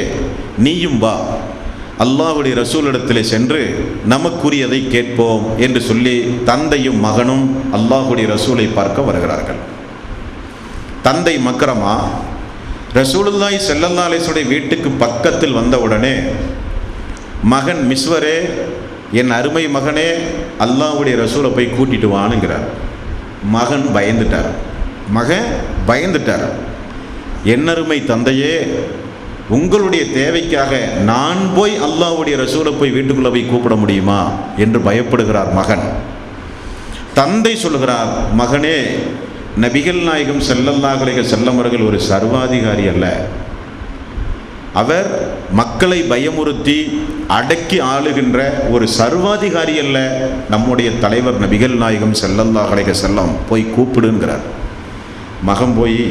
நீயும் வா, அல்லாஹுடைய ரசூலிடத்தில் சென்று நமக்குரியதை கேட்போம் என்று சொல்லி தந்தையும் மகனும் அல்லாஹுடைய ரசூலை பார்க்க வருகிறார்கள். தந்தை மக்ரமா ரசூலுல்லாஹி ஸல்லல்லாஹு அலைஹி வஸல்லம் வீட்டுக்கு பக்கத்தில் வந்தவுடனே, மகன் மிஸ்வரே, என் அருமை மகனே, அல்லாஹ்வுடைய ரசூலை போய் கூட்டிட்டு வானுங்கிறார். மகன் பயந்துட்டார். என் அருமை தந்தையே, உங்களுடைய தேவைக்காக நான் போய் அல்லாஹ்வுடைய ரசூலை போய் வீட்டுக்குள்ளே போய் கூப்பிட முடியுமா என்று பயப்படுகிறார் மகன். தந்தை சொல்கிறார், மகனே, நபிகள் நாயகம் ஸல்லல்லாஹு அலைஹி வஸல்லம் அவர்கள் ஒரு சர்வாதிகாரி அல்ல. அவர் மக்களை பயமுறுத்தி அடக்கி ஆளுகின்ற ஒரு சர்வாதிகாரி அல்ல. நம்முடைய தலைவர் நபிகள் நாயகம் ஸல்லல்லாஹு அலைஹி வஸல்லம் போய் கூப்பிடுங்கிறார். மகன் போய்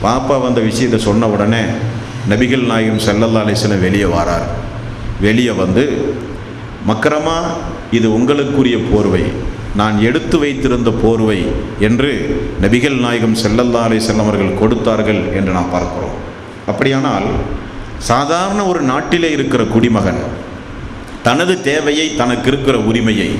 பாப்பா வந்த விஷயத்தை சொன்ன உடனே நபிகள் நாயகம் ஸல்லல்லாஹு அலைஹி வஸல்லம் வெளியே வந்து, மக்ரமா, இது உங்களுக்குரிய போர்வை, நான் எடுத்து வைத்திருந்த போர்வை என்று நபிகள் நாயகம் ஸல்லல்லாஹு அலைஹி வஸல்லம் அவர்கள் கொடுத்தார்கள் என்று நாம் பார்க்கிறோம். அப்படியானால் சாதாரண ஒரு நாட்டிலே இருக்கிற குடிமகன் தனது தேவையை, தனக்கு இருக்கிற உரிமையை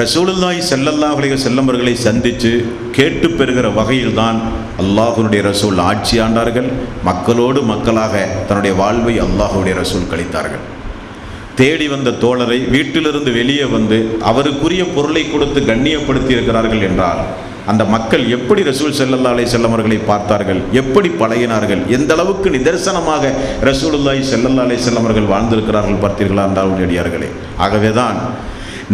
ரசூலுல்லாஹி ஸல்லல்லாஹு அலைஹி வஸல்லம் அவர்களை சந்தித்து கேட்டு பெறுகிற வகையில்தான் அல்லாஹ்வுடைய ரசூல் ஆட்சி ஆண்டார்கள். மக்களோடு மக்களாக தன்னுடைய வாழ்வை அல்லாஹ்வுடைய ரசூல் கழித்தார்கள். தேடி வந்த தோழரை வீட்டிலிருந்து வெளியே வந்து அவருக்குரிய பொருளை கொடுத்து கண்ணியப்படுத்தி இருக்கிறார்கள் என்றால் அந்த மக்கள் எப்படி ரசூல் ஸல்லல்லாஹு அலைஹி வஸல்லம் அவர்களை பார்த்தார்கள், எப்படி பழகினார்கள், எந்த அளவுக்கு நிதர்சனமாக ரசூலுல்லாஹி ஸல்லல்லாஹு அலைஹி வஸல்லம் அவர்கள் வாழ்ந்திருக்கிறார்கள் பார்த்தீர்களா அல்லாஹ்வுடையார்களே. ஆகவேதான்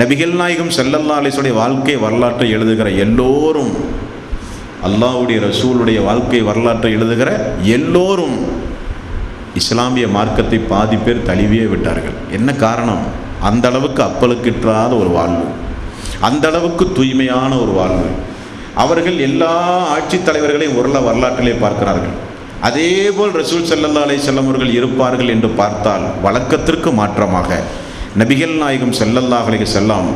நபிகள் நாயகம் ஸல்லல்லாஹு அலைஹி வஸல்லம் வாழ்க்கை வரலாற்றை எழுதுகிற எல்லோரும், அல்லாஹ்வுடைய ரசூலுடைய வாழ்க்கை வரலாற்றை எழுதுகிற எல்லோரும் இஸ்லாமிய மார்க்கத்தை பாதி பேர் தழுவியே விட்டார்கள். என்ன காரணம்? அந்த அளவுக்கு அப்பலுக்கிற்றாத ஒரு வாழ்வு, அந்த அளவுக்கு தூய்மையான ஒரு வாழ்வு. அவர்கள் எல்லா ஆட்சி தலைவர்களையும் வரலாற்றிலே பார்க்கிறார்கள். அதேபோல் ரசூல் ஸல்லல்லாஹு அலைஹி வஸல்லம் அவர்கள் இருப்பார்கள் என்று பார்த்தால் வழக்கத்திற்கு மாற்றமாக நபிகள் நாயகம் ஸல்லல்லாஹு அலைஹி வஸல்லம்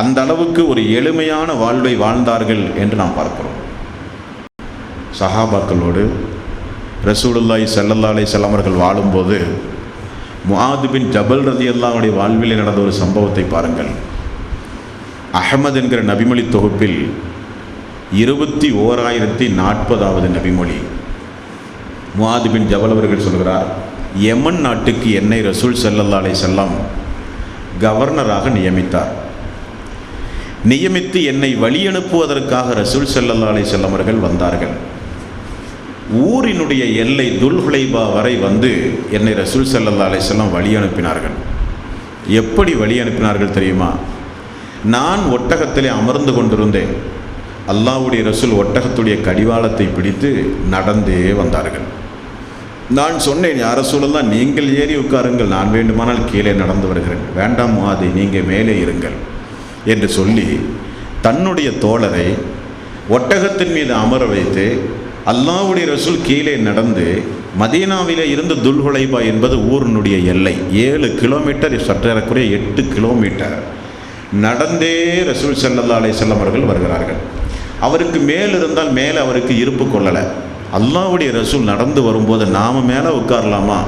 அந்த அளவுக்கு ஒரு எளிமையான வாழ்வை வாழ்ந்தார்கள் என்று நாம் பார்க்கிறோம். சஹாபாக்களோடு ரசூலுல்லாஹி ஸல்லல்லாஹு அலைஹி வஸல்லம் அவர்கள் வாழும்போது முஆத் பின் ஜபல் ரலியல்லாஹு அன்ஹுடைய வாழ்வில் நடந்த ஒரு சம்பவத்தை பாருங்கள். அஹ்மத் என்கிற நபிமொழி தொகுப்பில் 21,040வது நபிமொழி. முஆத் பின் ஜபல் அவர்கள் சொல்கிறார், யமன் நாட்டுக்கு என்னை ரசூல் ஸல்லல்லாஹு அலைஹி வஸல்லம் கவர்னராக நியமித்து என்னை வழியனுப்புவதற்காக ரசூல் ஸல்லல்லாஹு அலைஹி வஸல்லம் அவர்கள் வந்தார்கள். ஊரினுடைய எல்லை துல்ஹுலைபா வரை வந்து என்னை ரசூல் ஸல்லல்லாஹு அலைஹி வஸல்லம் வழி அனுப்பினார்கள். எப்படி வழி அனுப்பினார்கள் தெரியுமா? நான் ஒட்டகத்திலே அமர்ந்து கொண்டிருந்தேன். அல்லாஹ்வுடைய ரசூல் ஒட்டகத்துடைய கடிவாளத்தை பிடித்து நடந்தே வந்தார்கள். நான் சொன்னேன், யா ரசூலல்லாஹ், நீங்கள் ஏறி உட்காருங்கள், நான் வேண்டுமானால் கீழே நடந்து வருகிறேன். வேண்டாம் முஆத், நீங்கள் மேலே இருங்கள் என்று சொல்லி தன்னுடைய தோழரை ஒட்டகத்தின் மீது அமர வைத்து அல்லாஹ்வுடைய ரசூல் கீழே நடந்து மதீனாவிலே இருந்து துல்ஹுலைபா என்பது ஊரினுடைய எல்லை 7 கிலோமீட்டர், சற்றேறக்குறைய 8 கிலோமீட்டர் நடந்தே ரசூல் ஸல்லல்லாஹு அலைஹி வஸல்லம் அவர்கள் வருகிறார்கள். அவருக்கு மேல் இருந்தால் மேலே அவருக்கு இருப்பு கொள்ளலை. அல்லாஹ்வுடைய ரசூல் நடந்து வரும்போது நாம் மேலே உட்காரலாமா?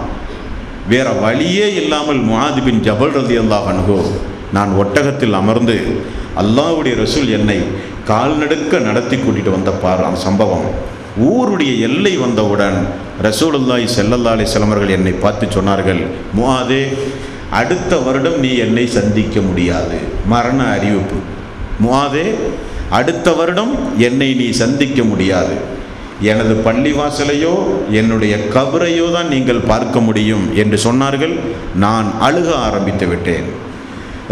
வேற வழியே இல்லாமல் முஆத் பின் ஜபல் ரலியல்லாஹு அன்ஹு நான் ஒட்டகத்தில் அமர்ந்து அல்லாஹ்வுடைய ரசூல் என்னை கால்நடுக்க நடத்தி கூட்டிகிட்டு வந்த அந்த சம்பவம். ஊருடைய எல்லை வந்தவுடன் ரசூலுல்லாஹி ஸல்லல்லாஹு அலைஹி வஸல்லம் அவர்கள் என்னை பார்த்து சொன்னார்கள், முஆதே, அடுத்த வருடம் நீ என்னை சந்திக்க முடியாது. மரண அறிவிப்பு. முஆதே, அடுத்த வருடம் என்னை நீ சந்திக்க முடியாது. எனது பள்ளிவாசலையோ என்னுடைய கபரையோ தான் நீங்கள் பார்க்க முடியும் என்று சொன்னார்கள். நான் அழுக ஆரம்பித்து விட்டேன்.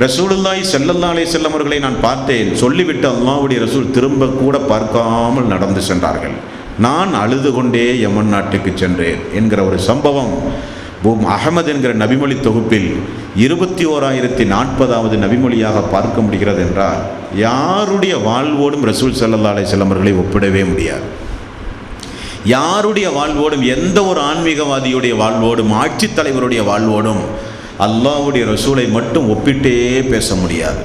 ரசூலுல்லாஹி ஸல்லல்லாஹு அலைஹி வஸல்லம் அவர்களை நான் பார்த்தேன். சொல்லிவிட்டு அல்லாஹ்வுடைய ரசூல் திரும்ப கூட பார்க்காமல் நடந்து சென்றார்கள். நான் அழுது கொண்டே யமன் நாட்டுக்கு சென்றேன் என்கிற ஒரு சம்பவம் அஹ்மத் என்கிற நபிமொழி தொகுப்பில் 21,040வது நபிமொழியாக பார்க்க முடிகிறது என்றால் யாருடைய வாழ்வோடும் ரசூல் ஸல்லல்லாஹு அலைஹி வஸல்லம் அவர்களை ஒப்பிடவே முடியாது. யாருடைய வாழ்வோடும், எந்த ஒரு ஆன்மீகவாதியுடைய வாழ்வோடும், ஆட்சித் தலைவருடைய வாழ்வோடும் அல்லாஹ்வுடைய ரசூலை மட்டும் ஒப்பிட்டே பேச முடியாது.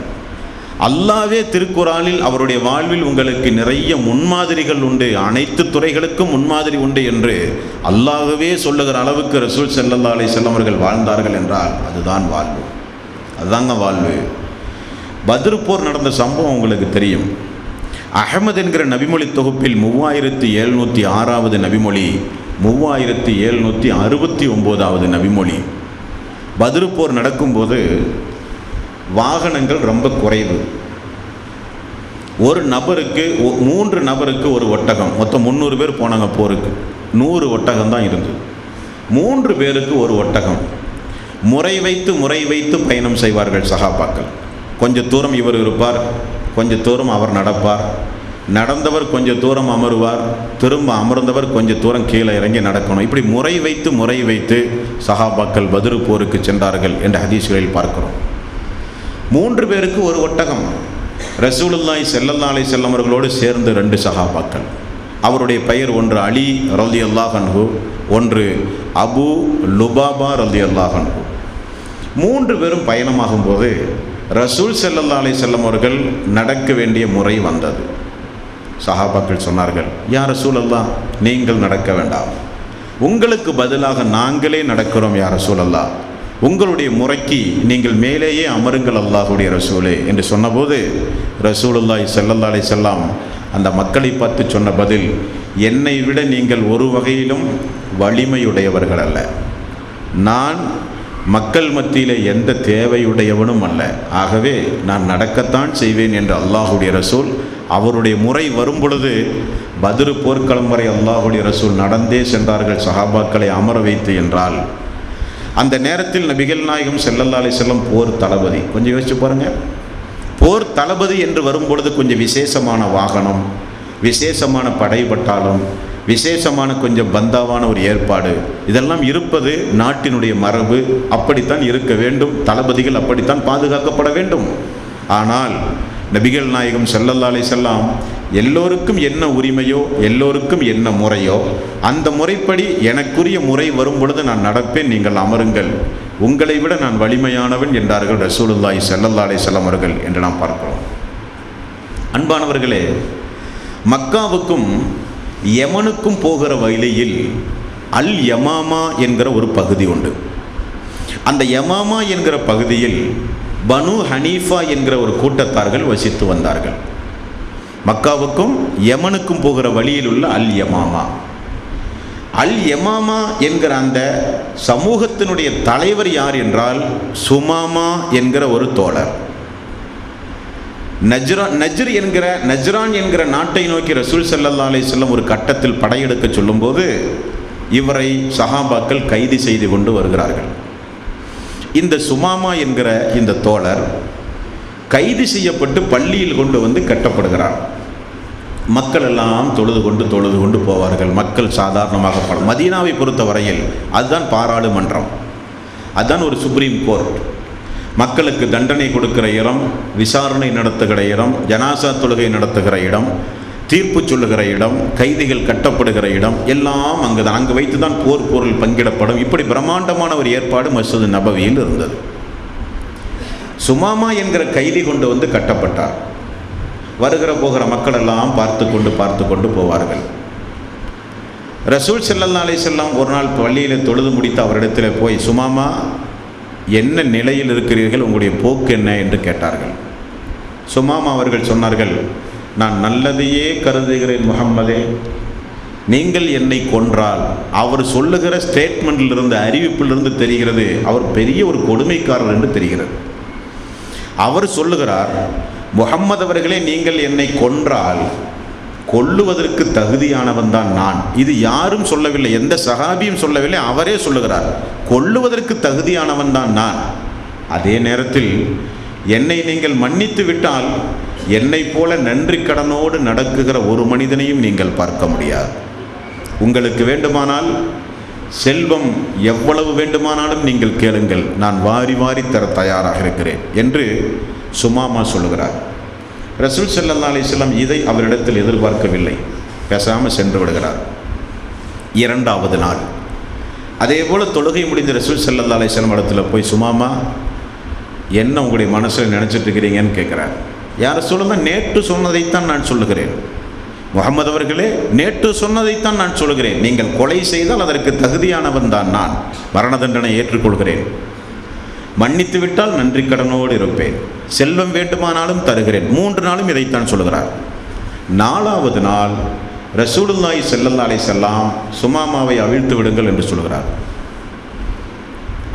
அல்லாஹ்வே திருக்குர்ஆனில் அவருடைய வாழ்வில் உங்களுக்கு நிறைய முன்மாதிரிகள் உண்டு, அனைத்து துறைகளுக்கும் முன்மாதிரி உண்டு என்று அல்லாஹ்வே சொல்லுகிற அளவுக்கு ரசூல் ஸல்லல்லாஹு அலைஹி வஸல்லம் அவர்கள் வாழ்ந்தார்கள் என்றால் அதுதான் வாழ்வு. அதுதாங்க வாழ்வு. பத்ர் போர் நடந்த சம்பவம் உங்களுக்கு தெரியும். அஹ்மத் என்கிற நபிமொழி தொகுப்பில் 3706வது நபிமொழி, 3769வது நபிமொழி. பத்ர் போர் நடக்கும்போது வாகனங்கள் ரொம்ப குறைவு. ஒரு நபருக்கு 3 நபருக்கு ஒரு ஒட்டகம், மொத்தம் 300 பேர் போனாங்க போருக்கு. 100 ஒட்டகம் தான் இருந்தது. 3 பேருக்கு ஒரு ஒட்டகம். முறை வைத்து பயணம் செய்வார்கள் சஹாபாக்கள். கொஞ்சம் தூரம் இவர் இருப்பார், கொஞ்சம் தூரம் அவர் நடப்பார். நடந்தவர் கொஞ்சம் தூரம் அமருவார், திரும்ப அமர்ந்தவர் கொஞ்சம் தூரம் கீழே இறங்கி நடக்கணும். இப்படி முறை வைத்து சஹாபாக்கள் பத்ர் போருக்கு சென்றார்கள் என்ற ஹதீஸ்களில் பார்க்கிறோம். 3 பேருக்கு ஒரு ஒட்டகம். ரசூலுல்லாஹி ஸல்லல்லாஹு அலைஹி வஸல்லம் அவர்களோடு சேர்ந்து 2 சஹாபாக்கள். அவருடைய பெயர் ஒன்று அலி ரலியல்லாஹு அன்ஹு, ஒன்று அபு லுபாபா ரலியல்லாஹு அன்ஹு. 3 பேரும் பயணமாகும்போது ரசூல் ஸல்லல்லாஹு அலைஹி வஸல்லம் அவர்கள் நடக்க வேண்டிய முறை வந்தது. சஹாபாக்கள் சொன்னார்கள், யா ரசூலல்லாஹ், நீங்கள் நடக்க வேண்டாம், உங்களுக்கு பதிலாக நாங்களே நடக்கிறோம் யா ரசூலல்லாஹ், உங்களுடைய முறைக்கு நீங்கள் மேலேயே அமருங்கள் அல்லாஹ்வுடைய ரசூலே என்று சொன்னபோது ரசூலுல்லாஹி ஸல்லல்லாஹு அலைஹி வஸல்லம் அந்த மக்களை பார்த்து சொன்ன பதில், என்னை விட நீங்கள் ஒரு வகையிலும் வலிமையுடையவர்கள் அல்ல, நான் மக்கள் மத்தியில் எந்த தேவையுடையவனும் அல்ல, ஆகவே நான் நடக்கத்தான் செய்வேன் என்று அல்லாஹ்வுடைய ரசூல் அவருடைய முறை வரும் பொழுது பத்ர் போர்க்களம் வரை அல்லாஹ்வுடைய ரசூல் நடந்தே சென்றார்கள் சஹாபாக்களை அமர வைத்து. என்றால் அந்த நேரத்தில் நபிகள் நாயகம் ஸல்லல்லாஹு அலைஹி வஸல்லம் போர் தளபதி. கொஞ்சம் யோசிச்சு பாருங்கள், போர் தளபதி என்று வரும்பொழுது கொஞ்சம் விசேஷமான வாகனம், விசேஷமான படைபட்டாலும், விசேஷமான கொஞ்சம் பந்தாவான ஒரு ஏற்பாடு, இதெல்லாம் இருப்பது நாட்டினுடைய மரபு. அப்படித்தான் இருக்க வேண்டும். தளபதிகள் அப்படித்தான் பாதுகாக்கப்பட வேண்டும். ஆனால் நபிகள் நாயகம் ஸல்லல்லாஹு அலைஹி வஸல்லம் எல்லோருக்கும் என்ன உரிமையோ, எல்லோருக்கும் என்ன முறையோ, அந்த முறைப்படி எனக்குரிய முறை வரும் பொழுது நான் நடப்பேன், நீங்கள் அமருங்கள், உங்களை விட நான் வலிமையானவன் என்றார்கள் ரசூலுல்லாஹி ஸல்லல்லாஹு அலைஹி வஸல்லம் அவர்கள் என்று நாம் பார்க்கிறோம். அன்பானவர்களே, மக்காவுக்கும் யமனுக்கும் போகிற வழியில் அல் யமாமா என்கிற ஒரு பகுதி உண்டு. அந்த யமாமா என்கிற பகுதியில் பனு ஹனீஃபா என்கிற ஒரு கூட்டத்தார்கள் வசித்து வந்தார்கள். மக்காவுக்கும் யமனுக்கும் போகிற வழியில் உள்ள அல் யமாமா. அல் யமாமா என்கிற அந்த சமூகத்தினுடைய தலைவர் யார் என்றால் சுமாமா என்கிற ஒரு தோழர். நஜ்ரான் என்கிற நாட்டை நோக்கி ரசூல் ஸல்லல்லாஹு அலைஹி வஸல்லம் ஒரு கட்டத்தில் படையெடுக்க சொல்லும்போது இவரை சஹாபாக்கள் கைது செய்து கொண்டு வருகிறார்கள். இந்த சுமாமா என்கிற இந்த தோழர் கைது செய்யப்பட்டு பள்ளியில் கொண்டு வந்து கட்டப்படுகிறார். மக்கள் எல்லாம் தொழுது கொண்டு போவார்கள். மக்கள் சாதாரணமாக மதீனாவை பொறுத்த வரையில் அதுதான் பாராளுமன்றம், அதுதான் ஒரு சுப்ரீம் கோர்ட். மக்களுக்கு தண்டனை கொடுக்கிற இடம், விசாரணை நடத்துகிற இடம், ஜனாசா தொழுகை நடத்துகிற இடம், தீர்ப்பு சொல்லுகிற இடம், கைதிகள் கட்டப்படுகிற இடம் எல்லாம் அங்கு தான். அங்கு வைத்து தான் போர் பொருள் பங்கிடப்படும். இப்படி பிரம்மாண்டமான ஒரு ஏற்பாடு மஸ்ஜித் நபவியில் இருந்தது. சுமாமா என்கிற கைதி கொண்டு வந்து கட்டப்பட்டார். வருகிற போகிற மக்கள் எல்லாம் பார்த்து கொண்டு போவார்கள். ரசூல் ஸல்லல்லாஹு அலைஹி வஸல்லம் ஒரு நாள் பள்ளியில் தொழுது முடித்து அவரிடத்தில் போய், சுமாமா, என்ன நிலையில் இருக்கிறீர்கள், உங்களுடைய போக்கு என்ன என்று கேட்டார்கள். சுமாமா அவர்கள் சொன்னார்கள், நான் நல்லதையே கருதுகிறேன் முஹம்மதே, நீங்கள் என்னை கொன்றால், அவர் சொல்லுகிற ஸ்டேட்மெண்ட்டிலிருந்து, அறிவிப்பிலிருந்து தெரிகிறது அவர் பெரிய ஒரு கொடுமைக்காரர் என்று தெரிகிறது. அவர் சொல்லுகிறார், முஹம்மது அவர்களே, நீங்கள் என்னை கொன்றால் கொல்லுவதற்கு தகுதியானவன் தான் நான். இது யாரும் சொல்லவில்லை, எந்த சஹாபியும் சொல்லவில்லை, அவரே சொல்லுகிறார், கொல்லுவதற்கு தகுதியானவன் தான் நான். அதே நேரத்தில் என்னை நீங்கள் மன்னித்து விட்டால் என்னை போல நன்றி கடனோடு நடக்குகிற ஒரு மனிதனையும் நீங்கள் பார்க்க முடியாது. உங்களுக்கு வேண்டுமானால் செல்வம் எவ்வளவு வேண்டுமானாலும் நீங்கள் கேளுங்கள், நான் வாரி வாரி தர தயாராக இருக்கிறேன் என்று சுமாமா சொல்லுகிறார். ரசூல் ஸல்லல்லாஹு அலைஹி வஸல்லம் இதை அவரிடத்தில் எதிர்பார்க்கவில்லை, பேசாமல் சென்று விடுகிறார். இரண்டாவது நாள் அதே போல் தொழுகை முடிந்த ரசூல் ஸல்லல்லாஹு அலைஹி வஸல்லம் இடத்துல போய், சுமாமா, என்ன உங்களுடைய மனசில் நினச்சிட்டு இருக்கிறீங்கன்னு கேட்குறார். யார் சொல்லுங்க, நேற்று சொன்னதைத்தான் நான் சொல்லுகிறேன் முஹம்மது அவர்களே, நேற்று சொன்னதைத்தான் நான் சொல்லுகிறேன். நீங்கள் கொலை செய்தால் அதற்கு தகுதியானவன் தான் நான், மரண தண்டனை ஏற்றுக்கொள்கிறேன், மன்னித்து விட்டால் நன்றி கடனோடு இருப்பேன், செல்வம் வேண்டுமானாலும் தருகிறேன். 3 நாளும் இதைத்தான் சொல்லுகிறார். 4வது நாள் ரசூலுல்லாஹி ஸல்லல்லாஹு அலைஹி வஸல்லம் சுமாமாவை அவிழ்த்து விடுங்கள் என்று சொல்கிறார்.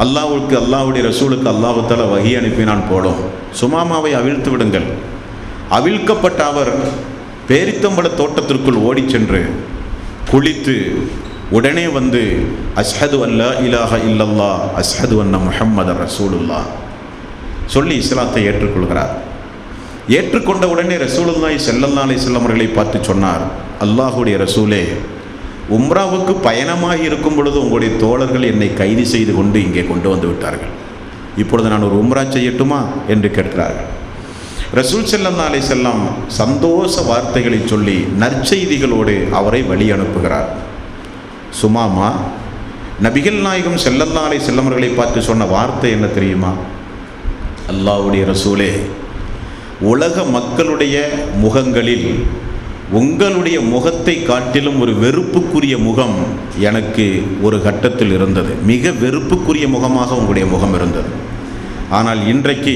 அல்லாஹ்வுக்கு, அல்லாஹ்வுடைய ரசூலுக்கு அல்லாஹ் தஆலா வஹி அனுப்பினான் போலும், சுமாமாவை அவிழ்த்து விடுங்கள். அவிழ்க்கப்பட்ட அவர் பேரித்தம்பழ தோட்டத்திற்குள் ஓடி சென்று குளித்து உடனே வந்து அஷ்ஹது அல்லா இலாஹ இல்லல்லாஹ் அஷ்ஹது அன்ன முஹம்மது ரசூலுல்லாஹ் சொல்லி இஸ்லாத்தை ஏற்றுக்கொள்கிறார். ஏற்றுக்கொண்ட உடனே ரசூலுல்லாஹி ஸல்லல்லாஹு அலைஹி வஸல்லம் அவர்களை பார்த்து சொன்னார், அல்லாஹ்வுடைய ரசூலே, உம்ராவுக்கு பயணமாக இருக்கும் பொழுது உங்களுடைய தோழர்கள் என்னை கைது செய்து கொண்டு இங்கே கொண்டு வந்து விட்டார்கள். இப்பொழுது நான் ஒரு உம்ரா செய்யட்டுமா என்று கேட்கிறார்கள். ரசூல் ஸல்லல்லாஹு அலைஹி வஸல்லம் சந்தோஷ வார்த்தைகளை சொல்லி நற்செய்திகளோடு அவரை வழி அனுப்புகிறார். சுமாமா நபிகள் நாயகம் ஸல்லல்லாஹு அலைஹி வஸல்லம் அவர்களை பார்த்து சொன்ன வார்த்தை என்ன தெரியுமா? அல்லாஹ்வுடைய ரசூலே, உலக மக்களுடைய முகங்களில் உங்களுடைய முகத்தை காட்டிலும் ஒரு வெறுப்புக்குரிய முகம் எனக்கு ஒரு கட்டத்தில் இருந்தது. மிக வெறுப்புக்குரிய முகமாக உங்களுடைய முகம் இருந்தது. ஆனால் இன்றைக்கு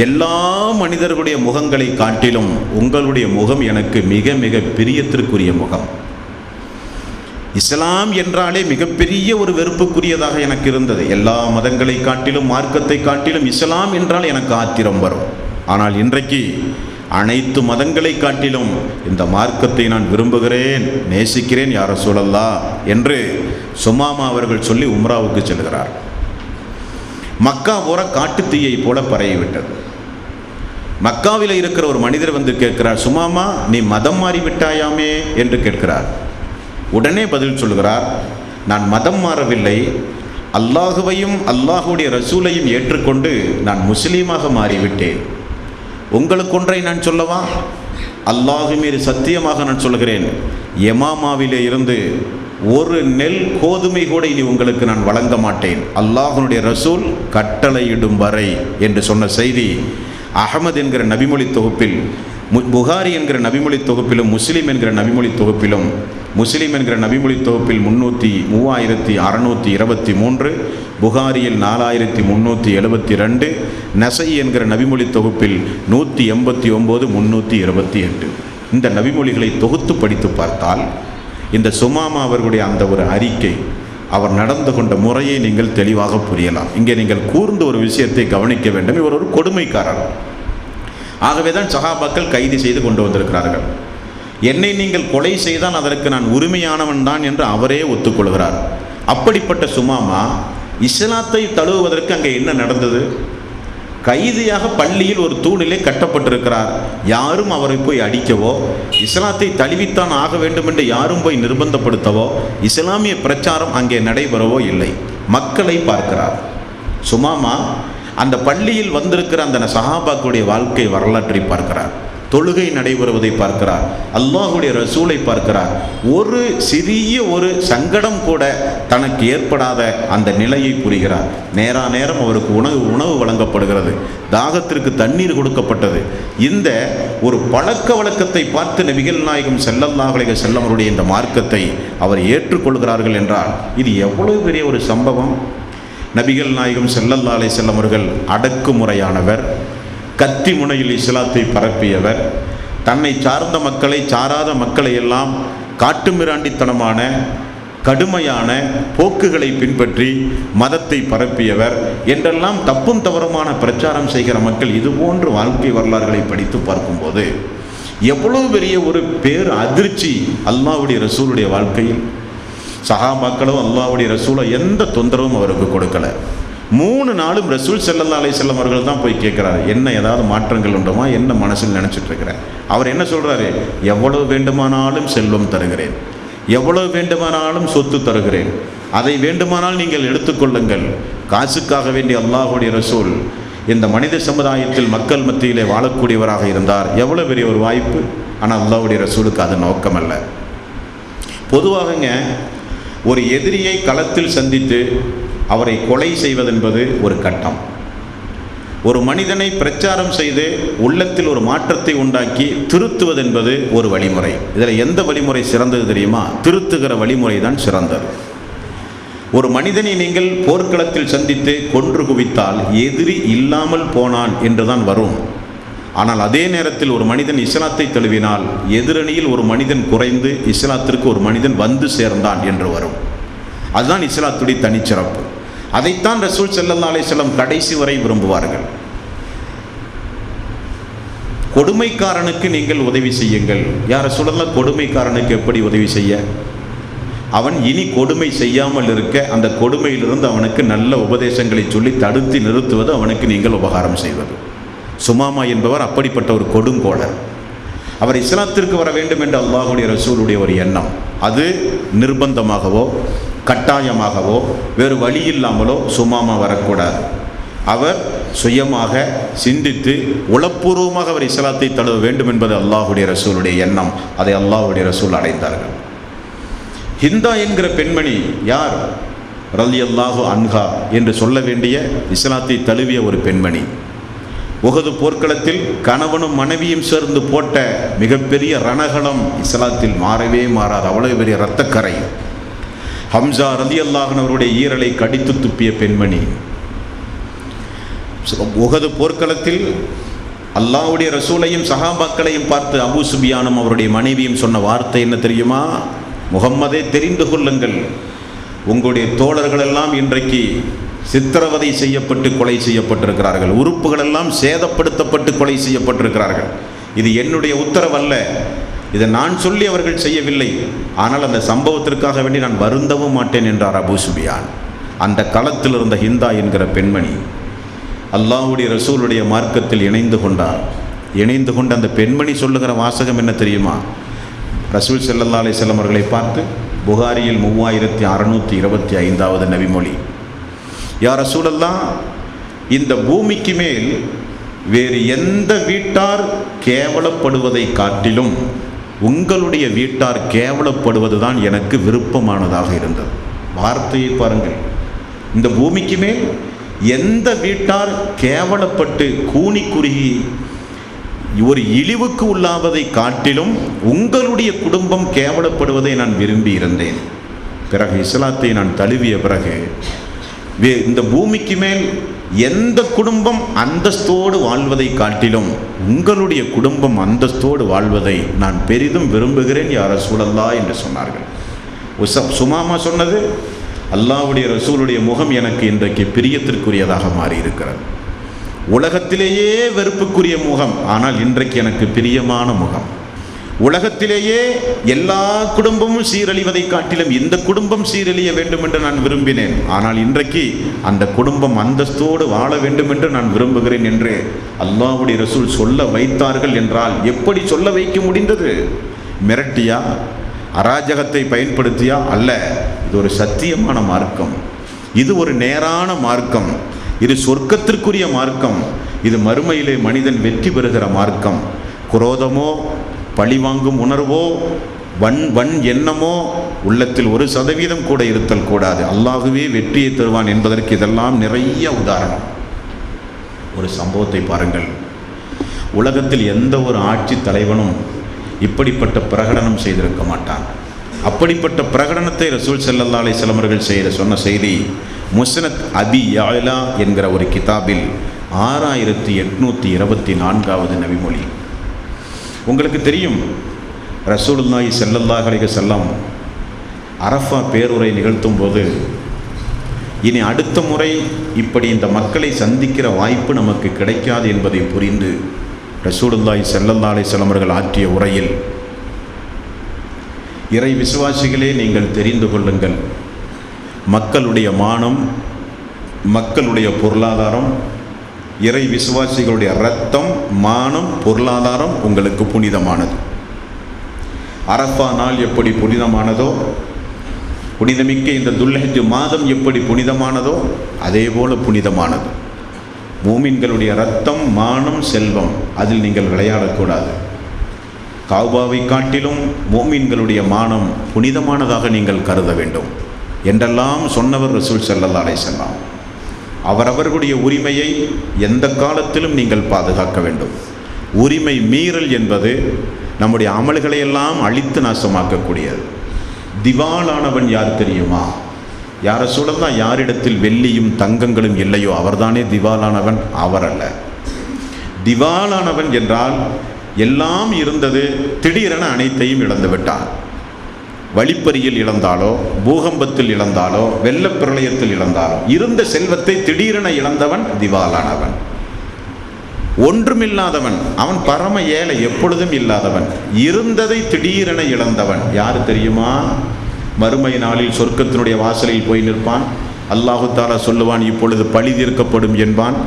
எல்லா மனிதர்களுடைய முகங்களை காட்டிலும் உங்களுடைய முகம் எனக்கு மிக மிக பிரியத்திற்குரிய முகம். இஸ்லாம் என்றாலே மிகப்பெரிய ஒரு வெறுப்புக்குரியதாக எனக்கு இருந்தது. எல்லா மதங்களை காட்டிலும், மார்க்கத்தை காட்டிலும் இஸ்லாம் என்றால் எனக்கு ஆத்திரம் வரும். ஆனால் இன்றைக்கு அனைத்து மதங்களை காட்டிலும் இந்த மார்க்கத்தை நான் விரும்புகிறேன், நேசிக்கிறேன் யா ரசூலல்லாஹ் என்று சுமாமா அவர்கள் சொல்லி உம்ராவுக்கு செல்கிறார். மக்கா போற காட்டுத்தீயை போல பரவிவிட்டது. மக்காவில் இருக்கிற ஒரு மனிதர் வந்து கேட்கிறார், சுமாமா, நீ மதம் மாறி விட்டாயாமே என்று கேட்கிறார். உடனே பதில் சொல்கிறார், நான் மதம் மாறவில்லை, அல்லாஹுவையும் அல்லாஹுடைய ரசூலையும் ஏற்றுக்கொண்டு நான் முஸ்லீமாக மாறிவிட்டேன். உங்களுக்கு ஒன்றை நான் சொல்லவா? அல்லாஹ் மீது சத்தியமாக நான் சொல்கிறேன், யமாமாவிலே இருந்து ஒரு நெல் கோதுமை கூட இனி உங்களுக்கு நான் வழங்க மாட்டேன், அல்லாஹ்வுடைய ரசூல் கட்டளையிடும் வரை என்று சொன்ன செய்தி அஹமது என்கிற நபிமொழி தொகுப்பில், புகாரி என்கிற நபிமொழி தொகுப்பிலும், முஸ்லீம் என்கிற நபிமொழி தொகுப்பிலும், முஸ்லீம் என்கிற நபிமொழி தொகுப்பில் 3623, புகாரியில் 4372, நசை என்கிற நபிமொழி தொகுப்பில் 189, 328. இந்த நபிமொழிகளை தொகுத்து படித்து பார்த்தால் இந்த சுமாமா அவர்களுடைய அந்த ஒரு அறிக்கை, அவர் நடந்து கொண்ட முறையை நீங்கள் தெளிவாக புரியலாம். இங்கே நீங்கள் கூர்ந்து ஒரு விஷயத்தை கவனிக்க வேண்டும். இவர் ஒரு கொடுமைக்காரர். ஆகவே தான் சஹாபாக்கள் கைது செய்து கொண்டு வந்திருக்கிறார்கள். என்னை நீங்கள் கொலை செய்தால் அதற்கு நான் உரிமையானவன் தான் என்று அவரே ஒத்துக்கொள்கிறார். அப்படிப்பட்ட சுமாமா இஸ்லாத்தை தழுவுவதற்கு அங்கே என்ன நடந்தது? கைதியாக பள்ளியில் ஒரு தூணிலே கட்டப்பட்டிருக்கிறார். யாரும் அவரை போய் அடிக்கவோ, இஸ்லாத்தை தழுவித்தான் ஆக வேண்டும் என்று யாரும் போய் நிர்பந்தப்படுத்தவோ, இஸ்லாமிய பிரச்சாரம் அங்கே நடைபெறவோ இல்லை. மக்களை பார்க்கிறார் சுமாமா. அந்த பள்ளியில் வந்திருக்கிற அந்த சஹாபாக்களுடைய வாழ்க்கை வரலாற்றை பார்க்கிறார். தொழுகை நடைபெறுவதை பார்க்கிறார். அல்லாஹ்வுடைய ரசூலை பார்க்கிறார். ஒரு சிறிய ஒரு சங்கடம் கூட தனக்கு ஏற்படாத அந்த நிலையை புரிகிறார். நேரம் அவருக்கு உணவு வழங்கப்படுகிறது, தாகத்திற்கு தண்ணீர் கொடுக்கப்பட்டது. இந்த ஒரு பழக்க வழக்கத்தை பார்த்து நபிகள் நாயகம் ஸல்லல்லாஹு அலைஹி வஸல்லம் அவருடைய இந்த மார்க்கத்தை அவர் ஏற்றுக்கொள்கிறார்கள் என்றால் இது எவ்வளவு பெரிய ஒரு சம்பவம்! நபிகள் நாயகம் ஸல்லல்லாஹு அலைஹி வஸல்லம் அவர்கள் அடக்குமுறையானவர், கத்தி முனையில் இஸ்லாத்தை பரப்பியவர், தன்னை சார்ந்த மக்களை சாராத மக்களை எல்லாம் காட்டுமிராண்டித்தனமான கடுமையான போக்குகளை பின்பற்றி மதத்தை பரப்பியவர் என்றெல்லாம் தப்பும் தவறுமான பிரச்சாரம் செய்கிற மக்கள் இதுபோன்று வாழ்க்கை வரலாறுகளை படித்து பார்க்கும்போது எவ்வளவு பெரிய ஒரு பேர் அதிர்ச்சி அல்லாஹ்வுடைய ரசூலுடைய வாழ்க்கையில். சஹாபாக்களும் அல்லாஹ்வுடைய ரசூலை எந்த தொந்தரவும் அவருக்கு கொடுக்கல. 3 நாளும் ரசூல் ஸல்லல்லாஹு அலைஹி வஸல்லம் அவர்கள் தான் போய் கேட்குறாரு, என்ன ஏதாவது மாற்றங்கள் உண்டுமா, என்ன மனசில் நினச்சிட்டு இருக்கிறேன். அவர் என்ன சொல்கிறாரு? எவ்வளவு வேண்டுமானாலும் செல்வம் தருகிறேன், எவ்வளவு வேண்டுமானாலும் சொத்து தருகிறேன், அதை வேண்டுமானால் நீங்கள் எடுத்துக்கொள்ளுங்கள். காசுக்காக வேண்டிய அல்லாஹ்வுடைய ரசூல் இந்த மனித சமுதாயத்தில் மக்கள் மத்தியிலே வாழக்கூடியவராக இருந்தார். எவ்வளோ பெரிய ஒரு வாய்ப்பு! ஆனால் அல்லாஹ்வுடைய ரசூலுக்கு அது நோக்கமல்ல. பொதுவாகங்க ஒரு எதிரியை களத்தில் சந்தித்து அவரை கொலை செய்வதென்பது ஒரு கட்டம். ஒரு மனிதனை பிரச்சாரம் செய்து உள்ளத்தில் ஒரு மாற்றத்தை உண்டாக்கி திருத்துவதென்பது ஒரு வழிமுறை. இதில் எந்த வழிமுறை சிறந்தது தெரியுமா? திருத்துகிற வழிமுறை தான் சிறந்தது. ஒரு மனிதனை நீங்கள் போர்க்களத்தில் சந்தித்து கொன்று குவித்தால் எதிரி இல்லாமல் போனான் என்றுதான் வரும். ஆனால் அதே நேரத்தில் ஒரு மனிதன் இஸ்லாத்தை தழுவினால் எதிரணியில் ஒரு மனிதன் குறைந்து இஸ்லாத்திற்கு ஒரு மனிதன் வந்து சேர்ந்தான் என்று வரும். அதுதான் இஸ்லாத்துடைய தனிச்சிறப்பு. அதைத்தான் ரசூல் ஸல்லல்லாஹு அலைஹி வஸல்லம் கடைசி வரை விரும்புவார்கள். கொடுமைக்காரனுக்கு நீங்கள் உதவி செய்யுங்கள். யார் ரசூலுல்லாஹ் கொடுமைக்காரனுக்கு எப்படி உதவி செய்ய? அவன் இனி கொடுமை செய்யாமல் இருக்க அந்த கொடுமையிலிருந்து அவனுக்கு நல்ல உபதேசங்களை சொல்லி தடுத்து நிறுத்துவது அவனுக்கு நீங்கள் உபகாரம் செய்வது. சுமாமா என்பவர் அப்படிப்பட்ட ஒரு கொடுங்கோளர். அவர் இஸ்லாத்திற்கு வர வேண்டும் என்று அல்லாஹ்வுடைய ரசூலுடைய ஒரு எண்ணம். அது நிர்பந்தமாகவோ கட்டாயமாகவோ வேறு வழி இல்லாமலோ சுமாமா வரக்கூடாது. அவர் சுயமாக சிந்தித்து உளப்பூர்வமாக அவர் இஸ்லாத்தை தழுவ வேண்டும் என்பது அல்லாஹ்வுடைய ரசூலுடைய எண்ணம். அதை அல்லாஹ்வுடைய ரசூல் அடைந்தார்கள். ஹிந்தா என்கிற பெண்மணி யார்? ரலியல்லாஹு அன்ஹா என்று சொல்ல வேண்டிய இஸ்லாத்தை தழுவிய ஒரு பெண்மணி. உஹது போர்க்களத்தில் கணவனும் மனைவியும் சேர்ந்து போட்ட மிகப்பெரிய ரணகலம் இஸ்லாத்தில் மாறவே மாறாது. அவ்வளவு பெரிய இரத்தக்கரை. ஹம்சா ரலியல்லாஹு அவருடைய ஈரலை கடித்து துப்பிய பெண்மணி. உஹது போர்க்களத்தில் அல்லாஹ்வுடைய ரசூலையும் சஹாபாக்களையும் பார்த்து அபூ சுஃபியானும் அவருடைய மனைவியும் சொன்ன வார்த்தை என்ன தெரியுமா? முகம்மதை தெரிந்து கொள்ளுங்கள், உங்களுடைய தோழர்கள் எல்லாம் இன்றைக்கு சித்திரவதை செய்யப்பட்டு கொலை செய்யப்பட்டிருக்கிறார்கள், உறுப்புகள் எல்லாம் சேதப்படுத்தப்பட்டு கொலை செய்யப்பட்டிருக்கிறார்கள். இது என்னுடைய உத்தரவல்ல, இதை நான் சொல்லி அவர்கள் செய்யவில்லை. ஆனால் அந்த சம்பவத்திற்காக வேண்டி நான் வருந்தவும் மாட்டேன் என்றார் அபூ சுஃபியான். அந்த களத்தில் இருந்த ஹிந்தா என்கிற பெண்மணி அல்லாஹ்வுடைய ரசூலுடைய மார்க்கத்தில் இணைந்து கொண்டார். இணைந்து கொண்ட அந்த பெண்மணி சொல்லுகிற வாசகம் என்ன தெரியுமா? ரசூல் ஸல்லல்லாஹு அலைஹி வஸல்லம் அவர்களை பார்த்து புகாரியில் 3625வது நபிமொழி, யா ரசூலல்லாஹ், இந்த பூமிக்கு மேல் வேறு எந்த வீட்டார் கேவலப்படுவதை காட்டிலும் உங்களுடைய வீட்டார் கேவலப்படுவதுதான் எனக்கு விருப்பமானதாக இருந்தது. வார்த்தையை பாருங்கள். இந்த பூமிக்கு மேல் எந்த வீட்டார் கேவலப்பட்டு கூனி குறுகி ஒரு இழிவுக்கு உள்ளாவதை காட்டிலும் உங்களுடைய குடும்பம் கேவலப்படுவதை நான் விரும்பி இருந்தேன். பிறகு இஸ்லாத்தை நான் தழுவிய பிறகு இந்த பூமிக்கு மேல் எந்த குடும்பம் அந்தஸ்தோடு வாழ்வதை காட்டிலும் உங்களுடைய குடும்பம் அந்தஸ்தோடு வாழ்வதை நான் பெரிதும் விரும்புகிறேன் யா ரசூலல்லாஹ் என்று சொன்னார்கள். சுமாமா சொன்னது, அல்லாஹ்வுடைய ரசூலுடைய முகம் எனக்கு இன்றைக்கு பிரியத்திற்குரியதாக மாறி இருக்கிறது. உலகத்திலேயே வெறுப்புக்குரிய முகம், ஆனால் இன்றைக்கு எனக்கு பிரியமான முகம். உலகத்திலேயே எல்லா குடும்பமும் சீரழிவதை காட்டிலும் இந்த குடும்பம் சீரழிய வேண்டும் என்று நான் விரும்பினேன், ஆனால் இன்றைக்கு அந்த குடும்பம் அந்தஸ்தோடு வாழ வேண்டும் என்று நான் விரும்புகிறேன் என்று அல்லாஹ்வுடைய ரசூல் சொல்ல வைத்தார்கள் என்றால் எப்படி சொல்ல வைக்க முடிந்தது? மிரட்டியா, அராஜகத்தை பயன்படுத்தியா? அல்ல. இது ஒரு சத்தியமான மார்க்கம், இது ஒரு நேரான மார்க்கம், இது சொர்க்கத்திற்குரிய மார்க்கம், இது மறுமையிலே மனிதன் வெற்றி பெறுகிற மார்க்கம். குரோதமோ பழிவாங்கும் உணர்வோ வன் எண்ணமோ உள்ளத்தில் 1% கூட இருத்தல் கூடாது. அல்லாஹுவே வெற்றியை தருவான் என்பதற்கு இதெல்லாம் நிறைய உதாரணம். ஒரு சம்பவத்தை பாருங்கள். உலகத்தில் எந்த ஒரு ஆட்சி தலைவனும் இப்படிப்பட்ட பிரகடனம் செய்திருக்க மாட்டான். அப்படிப்பட்ட பிரகடனத்தை ரசூல் ஸல்லல்லாஹு அலைஹி வஸல்லம் அவர்கள் சொன்ன செய்தி முஸ்னத் அபி யஅலா என்கிற ஒரு கிதாபில் 6824வது நபிமொழி. உங்களுக்கு தெரியும், ரசூலுல்லாஹி ஸல்லல்லாஹு அலைஹி வஸல்லம் அரஃபா பேருரை நிகழ்த்தும் போது, இனி அடுத்த முறை இப்படி இந்த மக்களை சந்திக்கிற வாய்ப்பு நமக்கு கிடைக்காது என்பதை புரிந்து ரசூலுல்லாஹி ஸல்லல்லாஹு அலைஹி வஸல்லம் அவர்கள் ஆற்றிய உரையில், இறை விசுவாசிகளே நீங்கள் தெரிந்து கொள்ளுங்கள், மக்களுடைய மானம், மக்களுடைய பொருளாதாரம், இறை விசுவாசிகளுடைய இரத்தம், மானம், பொருளாதாரம் உங்களுக்கு புனிதமானது. அரஃபா நாள் எப்படி புனிதமானதோ, புனிதமிக்க இந்த துல்ஹஜ் மாதம் எப்படி புனிதமானதோ அதே போல புனிதமானது. மூமின்களுடைய இரத்தம், மானம், செல்வம், அதில் நீங்கள் விளையாடக்கூடாது. காபாவை காட்டிலும் மூமின்களுடைய மானம் புனிதமானதாக நீங்கள் கருத வேண்டும் என்றெல்லாம் சொன்னவர் ரசூல் ஸல்லல்லாஹு அலைஹி வஸல்லம். அவரவர்களுடைய உரிமையை எந்த காலத்திலும் நீங்கள் பாதுகாக்க வேண்டும். உரிமை மீறல் என்பது நம்முடைய அமல்களை எல்லாம் அழித்து நாசமாக்கக்கூடியது. திவாலானவன் யார் தெரியுமா? யாரை சொல்லலாம்? யாரிடத்தில் வெள்ளியும் தங்கங்களும் இல்லையோ அவர்தானே திவாலானவன், அவர் அல்ல. திவாலானவன் என்றால் எல்லாம் இருந்தது, திடீரென அனைத்தையும் இழந்து விட்டான். வழிப்பறியில் இழந்தாலோ, பூகம்பத்தில் இழந்தாலோ, வெள்ளப்பிரளயத்தில் இழந்தாலோ, இருந்த செல்வத்தை திடீரென இழந்தவன் திவாலானவன். ஒன்றுமில்லாதவன், அவன் பரம ஏழை, எப்பொழுதும் இல்லாதவன். இருந்ததை திடீரென இழந்தவன் யார் தெரியுமா? மறுமை நாளில் சொர்க்கத்தினுடைய வாசலில் போய் நிற்பான். அல்லாஹு தஆலா சொல்லுவான், இப்பொழுது பழி தீர்க்கப்படும் என்பான்.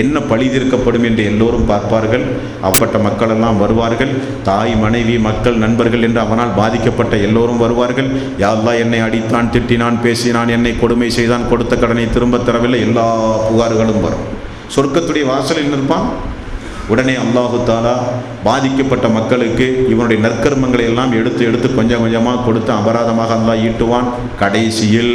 என்ன பழி தீர்க்கப்படும் என்று எல்லோரும் பார்ப்பார்கள். அப்பட்ட மக்களெல்லாம் வருவார்கள். தாய், மனைவி, மக்கள், நண்பர்கள் என்று அவனால் பாதிக்கப்பட்ட எல்லோரும் வருவார்கள். யா அல்லாஹ், என்னை அடித்தான், திட்டினான், பேசினான், என்னை கொடுமை செய்தான், கொடுத்த கடனை திரும்ப தரவில்லை, எல்லா புகார்களும் வரும். சொர்க்கத்துடைய வாசலில் நிற்பான். உடனே அல்லாஹு தஆலா பாதிக்கப்பட்ட மக்களுக்கு இவனுடைய நற்கர்மங்களை எல்லாம் எடுத்து கொஞ்சம் கொஞ்சமாக கொடுத்து அபராதமாக அல்லாஹ் ஈட்டுவான். கடைசியில்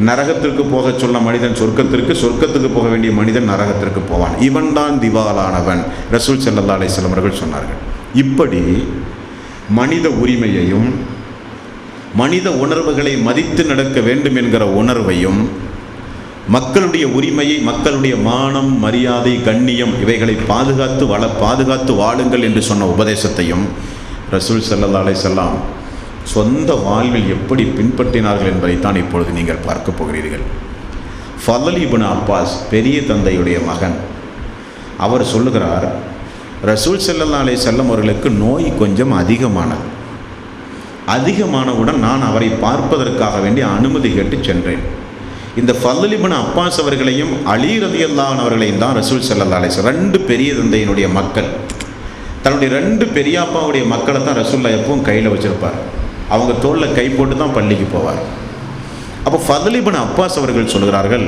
நரகத்திற்கு போக சொன்ன மனிதன் சொர்க்கத்திற்கு, சொர்க்கத்துக்கு போக வேண்டிய மனிதன் நரகத்திற்கு போவான். இவன் தான் திவாலானவன், ரசூல் ஸல்லல்லாஹு அலைஹி வஸல்லம் அவர்கள் சொன்னார்கள். இப்படி மனித உரிமையையும் மனித உணர்வுகளை மதித்து நடக்க வேண்டும் என்கிற உணர்வையும், மக்களுடைய உரிமையை, மக்களுடைய மானம், மரியாதை, கண்ணியம் இவைகளை பாதுகாத்து வாழுங்கள் என்று சொன்ன உபதேசத்தையும் ரசூல் ஸல்லல்லாஹு அலைஹி வஸல்லம் சொந்த வாழ்வில் எப்படி பின்பற்றினார்கள் என்பதைத்தான் இப்பொழுது நீங்கள் பார்க்க போகிறீர்கள். ஃபதல் இப்னு அப்பாஸ், பெரிய தந்தையுடைய மகன், அவர் சொல்லுகிறார், ரசூல் ஸல்லல்லாஹு அலைஹி வஸல்லம் அவர்களுக்கு நோய் கொஞ்சம் அதிகமானவுடன் நான் அவரை பார்ப்பதற்காக வேண்டி அனுமதி கேட்டு சென்றேன். இந்த ஃபதல் இப்னு அப்பாஸ் அவர்களையும் அலி ரலியல்லாஹு அன்ஹு அவர்களையும் தான் ரசூல் ஸல்லல்லாஹு அலைஹி வஸல்லம், 2 பெரிய தந்தையினுடைய மக்கள், தன்னுடைய 2 பெரியாப்பாவுடைய மக்களை தான் ரசூலுல்லாஹ் எப்பவும் கையில் வச்சிருப்பார். அவங்க தோளில் கை போட்டு தான் பள்ளிக்கு போவார். அப்போ ஃபதல் இப்னு அப்பாஸ் அவர்கள் சொல்கிறார்கள்,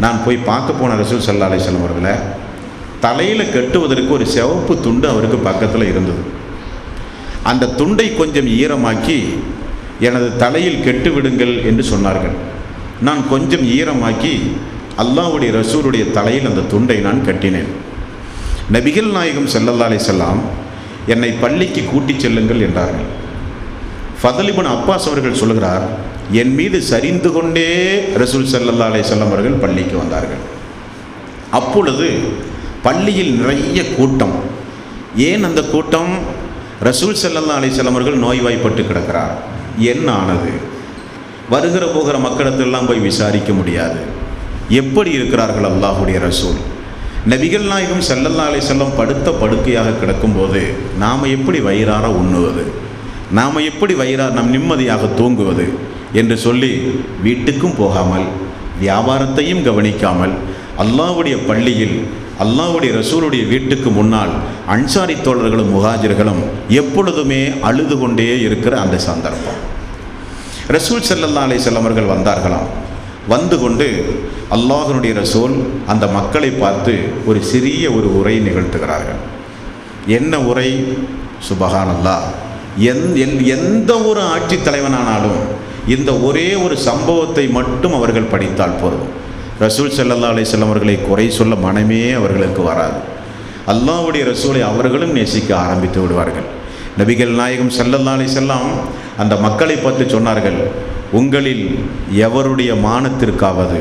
நான் போய் பார்க்க போன ரசூல் ஸல்லல்லாஹு அலைஹி வஸல்லம் அவர்களை தலையில் கட்டுவதற்கு ஒரு சிவப்பு துண்டு அவருக்கு பக்கத்தில் இருந்தது. அந்த துண்டை கொஞ்சம் ஈரமாக்கி எனது தலையில் கெட்டு விடுங்கள் என்று சொன்னார்கள். நான் கொஞ்சம் ஈரமாக்கி அல்லாஹ்வுடைய ரசூலுடைய தலையில் அந்த துண்டை நான் கட்டினேன். நபிகள் நாயகம் ஸல்லல்லாஹு அலைஹி வஸல்லம் என்னை பள்ளிக்கு கூட்டிச் செல்லுங்கள் என்றார்கள். ஃபதல் இப்னு அப்பாஸ் அவர்கள் சொல்கிறார், என் மீது சரிந்து கொண்டே ரசூல் ஸல்லல்லாஹு அலைஹி வஸல்லம் அவர்கள் பள்ளிக்கு வந்தார்கள். அப்பொழுது பள்ளியில் நிறைய கூட்டம். ஏன் அந்த கூட்டம்? ரசூல் ஸல்லல்லாஹு அலைஹி வஸல்லம் அவர்கள் நோய்வாய்ப்பட்டு கிடக்கிறார். என்ன ஆனது? வருகிற போகிற மக்களிடத்தெல்லாம் போய் விசாரிக்க முடியாது. எப்படி இருக்கிறார்கள் அல்லாஹ்வுடைய ரசூல்? நபிகள் நாயகம் ஸல்லல்லாஹு அலைஹி வஸல்லம் படுத்த படுக்கையாக கிடக்கும்போது நாம் எப்படி வயிறார உண்ணுவது, நாம் எப்படி நம் நிம்மதியாக தூங்குவது என்று சொல்லி வீட்டுக்கும் போகாமல் வியாபாரத்தையும் கவனிக்காமல் அல்லாஹ்வுடைய பள்ளியில் அல்லாஹ்வுடைய ரசூலுடைய வீட்டுக்கு முன்னால் அன்சாரி தோழர்களும் முஹாஜிர்களும் எப்பொழுதுமே அழுது கொண்டே இருக்கிற அந்த சந்தர்ப்பம். ரசூல் ஸல்லல்லாஹு அலைஹி வஸல்லம் அவர்கள் வந்தார்களாம். வந்து கொண்டு அல்லாஹ்வுடைய ரசூல் அந்த மக்களை பார்த்து ஒரு சிறிய உரை நிகழ்த்துகிறார்கள். என்ன உரை? சுபஹானல்லாஹ். எந்த ஒரு ஆட்சி தலைவனானாலும் இந்த ஒரே ஒரு சம்பவத்தை மட்டும் அவர்கள் படித்தால் போதும், ரசூல் ஸல்லல்லாஹு அலைஹி வஸல்லம் அவர்களை குறை சொல்ல மனமே அவர்களுக்கு வராது. அல்லாஹ்வுடைய ரசூலை அவர்களும் நேசிக்க ஆரம்பித்து விடுவார்கள். நபிகள் நாயகம் ஸல்லல்லாஹு அலைஹி வஸல்லம் அந்த மக்களை பார்த்து சொன்னார்கள், உங்களில் எவருடைய மானத்திற்காவது,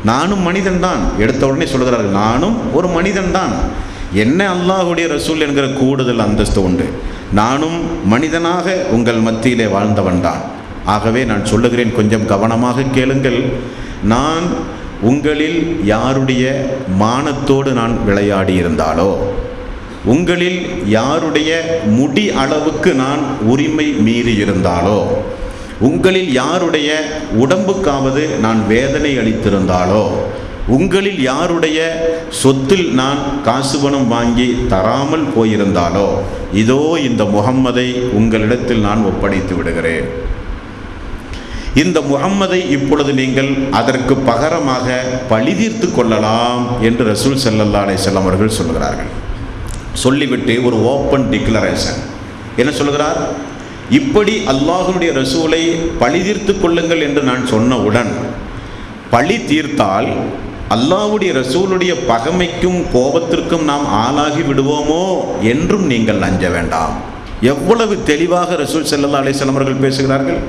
நானும் மனிதன்தான், எடுத்த உடனே சொல்கிறார்கள், நானும் ஒரு மனிதன்தான், என்ன அல்லாஹ்வுடைய ரசூல் என்கிற கூடுதல் அந்தஸ்து உண்டு, நானும் மனிதனாக உங்கள் மத்தியிலே வாழ்ந்தவன் தான். ஆகவே நான் சொல்லுகிறேன், கொஞ்சம் கவனமாக கேளுங்கள். நான் உங்களில் யாருடைய மானத்தோடு நான் விளையாடி இருந்தாலோ, உங்களில் யாருடைய முடி அளவுக்கு நான் உரிமை மீறி இருந்தாலோ, உங்களில் யாருடைய உடம்புக்காவது நான் வேதனை அளித்திருந்தாலோ, உங்களில் யாருடைய சொத்தில் நான் காசு பணம் வாங்கி தராமல் போயிருந்தாலோ, இதோ இந்த முஹம்மதை உங்களிடத்தில் நான் ஒப்படைத்து விடுகிறேன். இந்த முஹம்மதை இப்பொழுது நீங்கள் அதற்கு பகரமாக பழிதீர்த்து கொள்ளலாம் என்று ரசூல் ஸல்லல்லாஹு அலைஹி வஸல்லம் அவர்கள் சொல்கிறார்கள். சொல்லிவிட்டு ஒரு ஓப்பன் டிக்ளரேஷன் என்ன சொல்கிறார்? இப்படி அல்லாஹ்வுடைய ரசூலை பழிதீர்த்து கொள்ளுங்கள் என்று நான் சொன்னவுடன், பழி தீர்த்தால் அல்லாஹ்வுடைய ரசூலுடைய பகைமைக்கும் கோபத்திற்கும் நாம் ஆளாகி விடுவோமோ என்றும் நீங்கள் அஞ்ச வேண்டாம். எவ்வளவு தெளிவாக ரசூல் ஸல்லல்லாஹு அலைஹி வஸல்லம் அவர்கள் பேசுகிறார்கள்.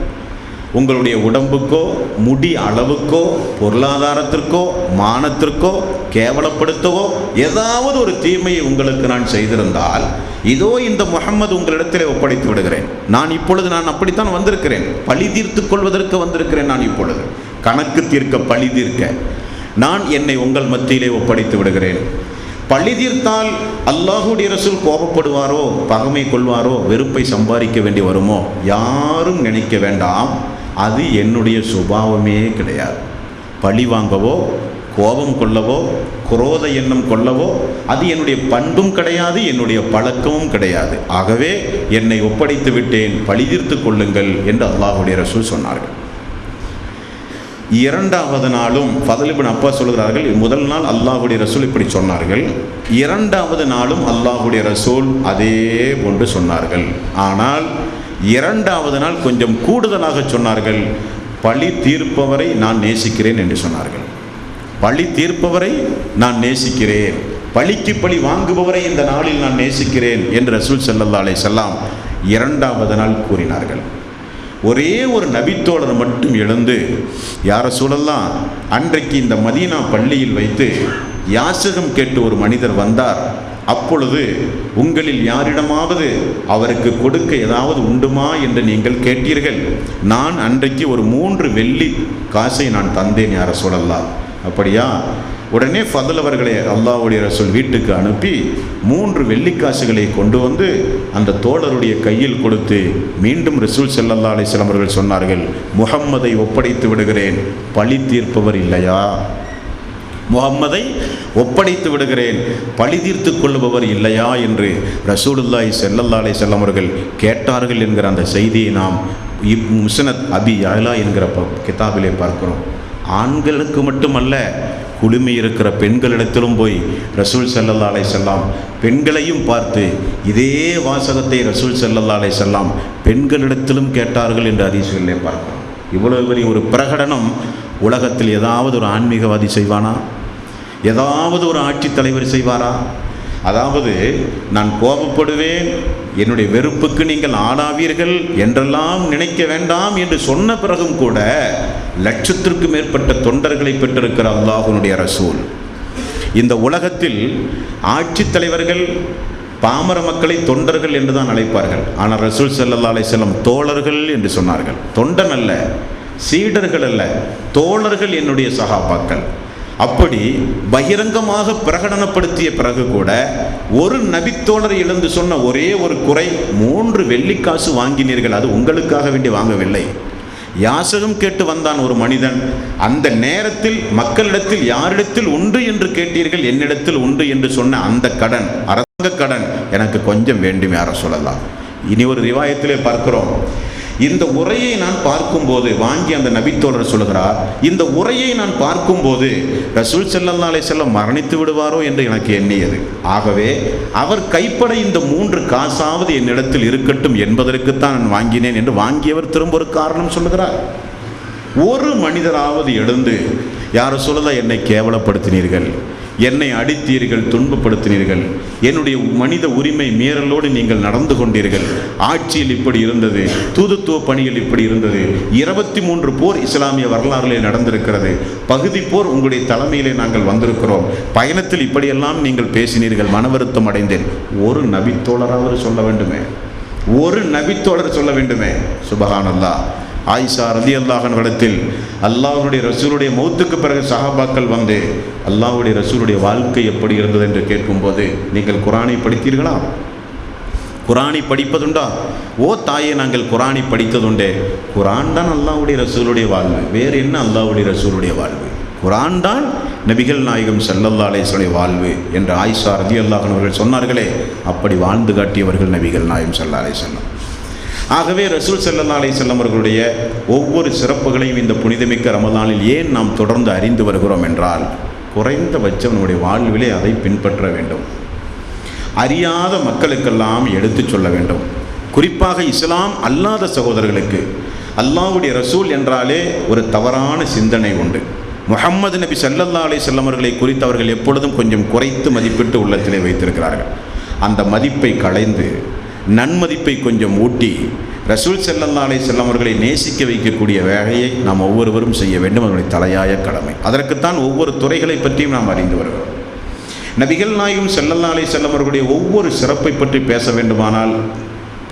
உங்களுடைய உடம்புக்கோ முடி அளவுக்கோ பொருளாதாரத்திற்கோ மானத்திற்கோ கேவலப்படுத்தவோ ஏதாவது ஒரு தீமையை உங்களுக்கு நான் செய்திருந்தால், இதோ இந்த முஹம்மது உங்களிடத்திலே ஒப்படைத்து விடுகிறேன். நான் அப்படித்தான் வந்திருக்கிறேன், பழி தீர்த்து கொள்வதற்கு வந்திருக்கிறேன். நான் இப்பொழுது கணக்கு தீர்க்க, பழி தீர்க்க நான் என்னை உங்கள் மத்தியிலே ஒப்படைத்து விடுகிறேன். பழி தீர்த்தால் அல்லாஹ்வுடைய ரசூல் கோபப்படுவாரோ, பகைமை கொள்வாரோ, வெறுப்பை சம்பாதிக்க வேண்டி வருமோ, யாரும் நினைக்க வேண்டாம். அது என்னுடைய சுபாவமே கிடையாது. பழி வாங்கவோ, கோபம் கொள்ளவோ, குரோத எண்ணம் கொள்ளவோ அது என்னுடைய பண்பும் கிடையாது, என்னுடைய பழக்கமும் கிடையாது. ஆகவே என்னை ஒப்படைத்து விட்டேன், பழி தீர்த்து கொள்ளுங்கள் என்று அல்லாஹ்வுடைய ரசூல் சொன்னார்கள். இரண்டாவது நாளும் ஃபதல் இப்னு அப்பாஸ் சொல்கிறார்கள், முதல் நாள் அல்லாஹ்வுடைய ரசூல் இப்படி சொன்னார்கள், இரண்டாவது நாளும் அல்லாஹ்வுடைய ரசூல் அதே போன்று சொன்னார்கள். ஆனால் இரண்டாவது நாள் கொஞ்சம் கூடுதலாக சொன்னார்கள், பழி தீர்ப்பவரை நான் நேசிக்கிறேன் என்று சொன்னார்கள். பழி தீர்ப்பவரை நான் நேசிக்கிறேன், பழிக்கு பழி வாங்குபவரை இந்த நாளில் நான் நேசிக்கிறேன் என்று ரசூல் ஸல்லல்லாஹு அலைஹி வஸல்லம் இரண்டாவது நாள் கூறினார்கள். ஒரே ஒரு நபித்தோழர் மட்டும் எழுந்து, யா ரசூலல்லாஹ், அன்றைக்கு இந்த மதீனா பள்ளியில் வைத்து யாசகம் கேட்டு ஒரு மனிதர் வந்தார். அப்பொழுது உங்களில் யாரிடமாவது அவருக்கு கொடுக்க ஏதாவது உண்டுமா என்று நீங்கள் கேட்டீர்கள். நான் அன்றைக்கு ஒரு 3 வெள்ளி காசை நான் தந்தேன் யா ரசூலல்லாஹ். அப்படியா? உடனே ஃபதல் அவர்களை அல்லாஹ்வுடைய ரசூல் வீட்டுக்கு அனுப்பி 3 வெள்ளிக்காசுகளை கொண்டு வந்து அந்த தோழருடைய கையில் கொடுத்து மீண்டும் ரசூல் ஸல்லல்லாஹு அலைஹி வஸல்லம் அவர்கள் சொன்னார்கள், முஹம்மதை ஒப்படைத்து விடுகிறேன், பழி தீர்ப்பவர் இல்லையா? முஹம்மதை ஒப்படைத்து விடுகிறேன், பழி தீர்த்து கொள்ளுபவர் இல்லையா என்று ரசூலுல்லாஹி ஸல்லல்லாஹு அலைஹி வஸல்லம் அவர்கள் கேட்டார்கள் என்கிற அந்த செய்தியை நாம் முஸ்னத் அபி யஅலா என்கிற கிதாபிலே பார்க்கிறோம். ஆண்களுக்கு மட்டுமல்ல, குளுமை இருக்கிற பெண்களிடத்திலும் போய் ரசூல் ஸல்லல்லாஹு அலைஹி வஸல்லம் பெண்களையும் பார்த்து இதே வாசகத்தை ரசூல் ஸல்லல்லாஹு அலைஹி வஸல்லம் பெண்களிடத்திலும் கேட்டார்கள் என்று ஹதீஸ்களிலே பார்க்கிறோம். இவ்வளவு பெரிய ஒரு பிரகடனம் உலகத்தில் ஏதாவது ஒரு ஆன்மீகவாதி செய்வானா? ஏதாவது ஒரு ஆட்சித் தலைவர் செய்வாரா? அதாவது நான் கோபப்படுவேன், என்னுடைய வெறுப்புக்கு நீங்கள் ஆளாவீர்கள் என்றெல்லாம் நினைக்க வேண்டாம் என்று சொன்ன பிறகும் கூட லட்சத்திற்கு மேற்பட்ட தொண்டர்களை பெற்றிருக்கிற அல்லாஹ்வுடைய ரசூல். இந்த உலகத்தில் ஆட்சித் தலைவர்கள் பாமர மக்களை தொண்டர்கள் என்று தான் அழைப்பார்கள். ஆனால் ரசூல் ஸல்லல்லாஹு அலைஹி வஸல்லம் தோழர்கள் என்று சொன்னார்கள். தொண்டன் அல்ல, சீடர்கள் அல்ல, தோழர்கள் என்னுடைய சஹாபாக்கள். அப்படி பகிரங்கமாக பிரகடனப்படுத்திய பிறகு கூட ஒரு நபித்தோழர் எழுந்து சொன்ன ஒரே ஒரு குறை, 3 வெள்ளிக்காசு வாங்கினீர்கள், அது உங்களுக்காக வேண்டி வாங்கவில்லை. யாசகம் கேட்டு வந்தான் ஒரு மனிதன். அந்த நேரத்தில் மக்களிடத்தில் யாரிடத்தில் உண்டு என்று கேட்டீர்கள், என்னிடத்தில் உண்டு என்று சொன்ன அந்த கடன், அரசாங்க கடன் எனக்கு கொஞ்சம் வேண்டுமே யார சொல்லலாம். இனி ஒரு ரிவாயத்திலே பார்க்கிறோம், இந்த உரையை நான் பார்க்கும்போது, வாங்கி அந்த நபித்தோழர் சொல்கிறார், இந்த உரையை நான் பார்க்கும்போது ரசூல் ஸல்லல்லாஹு அலைஹி வஸல்லம் மரணித்து விடுவாரோ என்று எனக்கு எண்ணியது. ஆகவே அவர் கைப்பட இந்த 3 காசாவது என்னிடத்தில் இருக்கட்டும் என்பதற்குத்தான் நான் வாங்கினேன் என்று வாங்கியவர் திரும்ப ஒரு காரணம் சொல்லுகிறார். ஒரு மனிதராவது எழுந்து யார சொல்லலாம், என்னை கேவலப்படுத்தினீர்கள், என்னை அடித்தீர்கள், துன்பப்படுத்தினீர்கள், என்னுடைய மனித உரிமை மீறலோடு நீங்கள் நடந்து கொண்டீர்கள், ஆட்சியில் இப்படி இருந்தது, தூதுத்துவ பணியில் இப்படி இருந்தது, 23 போர் இஸ்லாமிய வரலாறுலே நடந்திருக்கிறது, பகுதி போர் உங்களுடைய தலைமையிலே நாங்கள் வந்திருக்கிறோம், பயணத்தில் இப்படியெல்லாம் நீங்கள் பேசினீர்கள், மன வருத்தம் அடைந்தேன். ஒரு நபித்தோழராவது சொல்ல வேண்டுமே, ஒரு நபித்தோழர் சொல்ல வேண்டுமே. சுபஹானல்லாஹ். ஆயிஷா ரலியல்லாஹு அன்ஹாவிடத்தில் அல்லாஹ்வுடைய ரசூலுடைய மௌத்துக்கு பிறகு சஹாபாக்கள் வந்து அல்லாஹ்வுடைய ரசூலுடைய வாழ்க்கை எப்படி இருந்தது என்று கேட்கும்போது, நீங்கள் குர்ஆனை படித்தீர்களா? குர்ஆனை படிப்பதுண்டா? ஓ தாயே, நாங்கள் குர்ஆனை படித்ததுண்டே. குர்ஆன் தான் அல்லாஹ்வுடைய ரசூலுடைய வாழ்வு, வேறு என்ன அல்லாஹ்வுடைய ரசூலுடைய வாழ்வு? குர்ஆன் தான் நபிகள் நாயகம் ஸல்லல்லாஹு அலைஹி வஸல்லம் வாழ்வு என்று ஆயிஷா ரலியல்லாஹு அன்ஹா அவர்கள் சொன்னார்களே, அப்படி வாழ்ந்து காட்டியவர்கள் நபிகள் நாயகம் ஸல்லல்லாஹு அலைஹி வஸல்லம். ஆகவே ரசூல் ஸல்லல்லாஹு அலைஹி வஸல்லம் அவர்களுடைய ஒவ்வொரு சிறப்புகளையும் இந்த புனிதமிக்க ரமலானில் ஏன் நாம் தொடர்ந்து அறிந்து வருகிறோம் என்றால், குறைந்தபட்சம் நம்முடைய வாழ்விலே அதை பின்பற்ற வேண்டும். அறியாத மக்களுக்கெல்லாம் எடுத்து சொல்ல வேண்டும். குறிப்பாக இஸ்லாம் அல்லாத சகோதரர்களுக்கு அல்லாஹ்வுடைய ரசூல் என்றாலே ஒரு தவறான சிந்தனை உண்டு. முஹம்மது நபி ஸல்லல்லாஹு அலைஹி வஸல்லம் அவர்களை குறித்து அவர்கள் எப்பொழுதும் கொஞ்சம் குறைத்து மதிப்பிட்டு உள்ளத்திலே வைத்திருக்கிறார்கள். அந்த மதிப்பை களைந்து நன்மதிப்பை கொஞ்சம் ஊட்டி ரசூல் ஸல்லல்லாஹு அலைஹி வஸல்லம் அவர்களை நேசிக்க வைக்கக்கூடிய வேலையை நாம் ஒவ்வொருவரும் செய்ய வேண்டும். அதனுடைய தலையாய கடமை. அதற்குத்தான் ஒவ்வொரு துறைகளை பற்றியும் நாம் அறிந்து வருகிறோம். நபிகள் நாயகம் ஸல்லல்லாஹு அலைஹி வஸல்லம் அவர்களுடைய ஒவ்வொரு சிறப்பை பற்றி பேச வேண்டுமானால்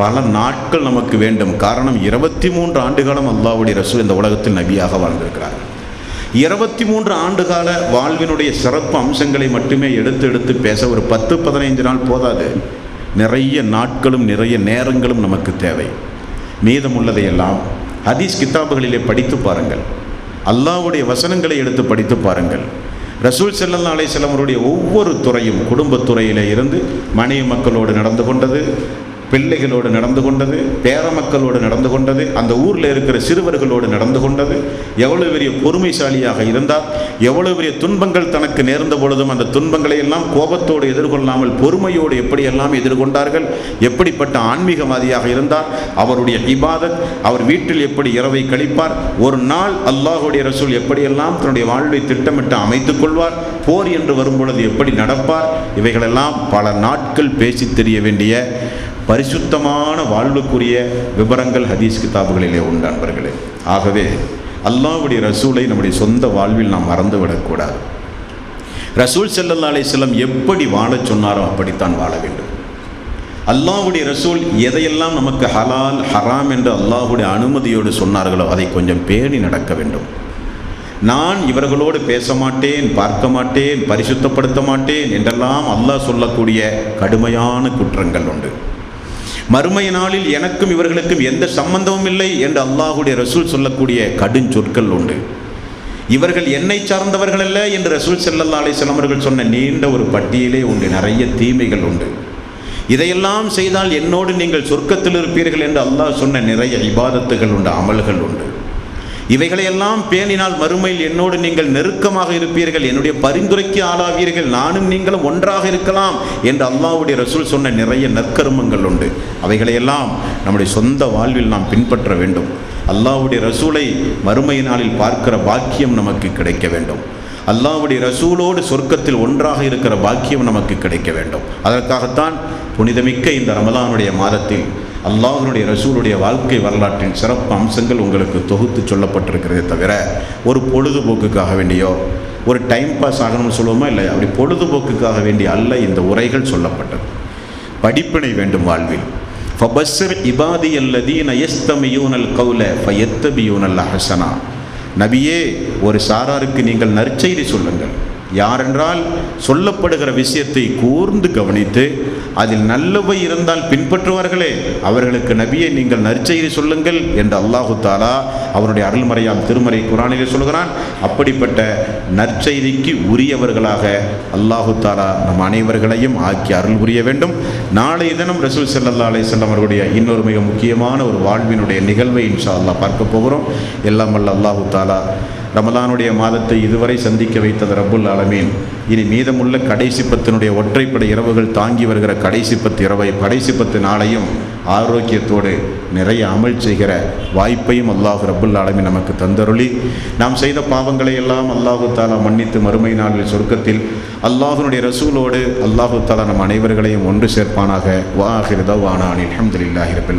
பல நாட்கள் நமக்கு வேண்டும். காரணம், 23 ஆண்டுகாலம் அல்லாஹ்வுடைய ரசூல் இந்த உலகத்தில் நபியாக வாழ்ந்திருக்கிறார்கள். 23 ஆண்டுகால வாழ்வினுடைய சிறப்பு அம்சங்களை மட்டுமே எடுத்து பேச ஒரு 10-15 நாள் போதாது. நிறைய நாட்களும் நிறைய நேரங்களும் நமக்கு தேவை. மீதமுள்ளதையெல்லாம் ஹதீஸ் கிதாபுகளிலே படித்து பாருங்கள். அல்லாஹ்வுடைய வசனங்களை எடுத்து படித்து பாருங்கள். ரசூல் ஸல்லல்லாஹு அலைஹி வஸல்லம் அவருடைய ஒவ்வொரு துறையும், குடும்பத்துறையிலே இருந்து மனைவி மக்களோடு நடந்து கொண்டது, பிள்ளைகளோடு நடந்து கொண்டது, பேர மக்களோடு நடந்து கொண்டது, அந்த ஊரில் இருக்கிற சிறுவர்களோடு நடந்து கொண்டது, எவ்வளவு பெரிய பொறுமைசாலியாக இருந்தார், எவ்வளவு பெரிய துன்பங்கள் தனக்கு நேர்ந்த பொழுதும் அந்த துன்பங்களை எல்லாம் கோபத்தோடு எதிர்கொள்ளாமல் பொறுமையோடு எப்படியெல்லாம் எதிர்கொண்டார்கள், எப்படிப்பட்ட ஆன்மீகவாதியாக இருந்தார், அவருடைய இபாதத், அவர் வீட்டில் எப்படி இரவை கழிப்பார், ஒரு நாள் அல்லாஹ்வுடைய ரசூல் எப்படியெல்லாம் தன்னுடைய வாழ்வை திட்டமிட்டு அமைத்துக் கொள்வார், போர் என்று வரும்பொழுது எப்படி நடப்பார், இவைகளெல்லாம் பல நாட்கள் பேசி தெரிய வேண்டிய பரிசுத்தமான வாழ்வுக்குரிய விவரங்கள் ஹதீஸ் கிதாபுகளிலே உண்டு அன்பர்களே. ஆகவே அல்லாஹ்வுடைய ரசூலை நம்முடைய சொந்த வாழ்வில் நாம் மறந்துவிடக்கூடாது. ரசூல் ஸல்லல்லாஹு அலைஹி வஸல்லம் எப்படி வாழச் சொன்னாரோ அப்படித்தான் வாழ வேண்டும். அல்லாஹ்வுடைய ரசூல் எதையெல்லாம் நமக்கு ஹலால் ஹராம் என்று அல்லாஹ்வுடைய அனுமதியோடு சொன்னார்களோ அதை கொஞ்சம் பேணி நடக்க வேண்டும். நான் இவர்களோடு பேச மாட்டேன், பார்க்க மாட்டேன், பரிசுத்தப்படுத்த மாட்டேன் என்றெல்லாம் அல்லாஹ் சொல்லக்கூடிய கடுமையான குற்றங்கள் உண்டு. மறுமை நாளில் எனக்கும் இவர்களுக்கும் எந்த சம்பந்தமும் இல்லை என்று அல்லாஹ்வுடைய ரசூல் சொல்லக்கூடிய கடுஞ்சொற்கள் உண்டு. இவர்கள் என்னை சார்ந்தவர்கள் அல்ல என்று ரசூல் ஸல்லல்லாஹு அலைஹி வஸல்லம் அவர்கள் சொன்ன நீண்ட ஒரு பட்டியலே உண்டு. நிறைய தீமைகள் உண்டு. இதையெல்லாம் செய்தால் என்னோடு நீங்கள் சொர்க்கத்தில் இருப்பீர்கள் என்று அல்லாஹ் சொன்ன நிறைய இபாதத்துகள் உண்டு, அமல்கள் உண்டு. இவைகளையெல்லாம் பேணினால் மறுமையில் என்னோடு நீங்கள் நெருக்கமாக இருப்பீர்கள், என்னுடைய பரிந்துரைக்கு ஆளாவீர்கள், நானும் நீங்களும் ஒன்றாக இருக்கலாம் என்று அல்லாஹ்வுடைய ரசூல் சொன்ன நிறைய நற்கருமங்கள் உண்டு. அவைகளையெல்லாம் நம்முடைய சொந்த வாழ்வில் நாம் பின்பற்ற வேண்டும். அல்லாஹ்வுடைய ரசூலை மறுமை நாளில் பார்க்கிற பாக்கியம் நமக்கு கிடைக்க வேண்டும். அல்லாஹ்வுடைய ரசூலோடு சொர்க்கத்தில் ஒன்றாக இருக்கிற பாக்கியம் நமக்கு கிடைக்க வேண்டும். அதற்காகத்தான் புனிதமிக்க இந்த ரமலானுடைய மாதத்தில் அல்லாஹ்வுடைய ரசூலுடைய வாழ்க்கை வரலாற்றின் சிறப்பு அம்சங்கள் உங்களுக்கு தொகுத்து சொல்லப்பட்டிருக்கிறதே தவிர ஒரு பொழுதுபோக்குக்காக வேண்டியோ ஒரு டைம் பாஸ் ஆகணும்னு சொல்லுவோமா இல்லை, அப்படி பொழுதுபோக்குக்காக வேண்டிய அல்ல இந்த உரைகள் சொல்லப்பட்டது. படிப்பினை வேண்டும் வாழ்வில். ஃபபஸ்ஸிர் இபாதியல்லதீன யஸ்தமியூனல் கௌல ஃபயத்தபியூனல் அஹ்ஸனா. நபியே, ஒரு சாராருக்கு நீங்கள் நற்செய்தி சொல்லுங்கள். யாரென்றால் சொல்லப்படுகிற விஷயத்தை கூர்ந்து கவனித்து அதில் நல்லவை இருந்தால் பின்பற்றுவார்களே அவர்களுக்கு நபியை நீங்கள் நற்செய்தி சொல்லுங்கள் என்று அல்லாஹு தாலா அவருடைய அருள்மறையாம் திருமறை குர்ஆனிலே சொல்கிறான். அப்படிப்பட்ட நற்செய்திக்கு உரியவர்களாக அல்லாஹு தாலா நம் அனைவர்களையும் ஆக்கி அருள் புரிய வேண்டும். நாளைய தினம் ரசூல் ஸல்லல்லாஹு அலைஹி வஸல்லம் அவருடைய இன்னொரு மிக முக்கியமான ஒரு வாழ்வினுடைய நிகழ்வை இன்ஷா அல்லாஹ் பார்க்க போகிறோம். எல்லாம் வல்ல அல்லாஹு தாலா ரமலானுடைய மாதத்தை இதுவரை சந்திக்க வைத்தது ரப்புல் ஆலமீன். இனி மீதமுள்ள கடைசி 10 ஒற்றைப்படை இரவுகள் தாங்கி வருகிற கடைசி 10 இரவை கடைசி 10 நாளையும் ஆரோக்கியத்தோடு நிறைய அமல் செய்கிற வாய்ப்பையும் அல்லாஹ் ரப்புல் ஆலமீன் நமக்கு தந்தருளி நாம் செய்த பாவங்களை எல்லாம் அல்லாஹு தாலா மன்னித்து மறுமை நாளில் சொர்க்கத்தில் அல்லாஹ்வுடைய ரசூலோடு அல்லாஹு தாலா நம் அனைவர்களையும் ஒன்று சேர்ப்பானாக. வ ஆகிரு தஅவானா அல்ஹம்துலில்லாஹி ரப்பில்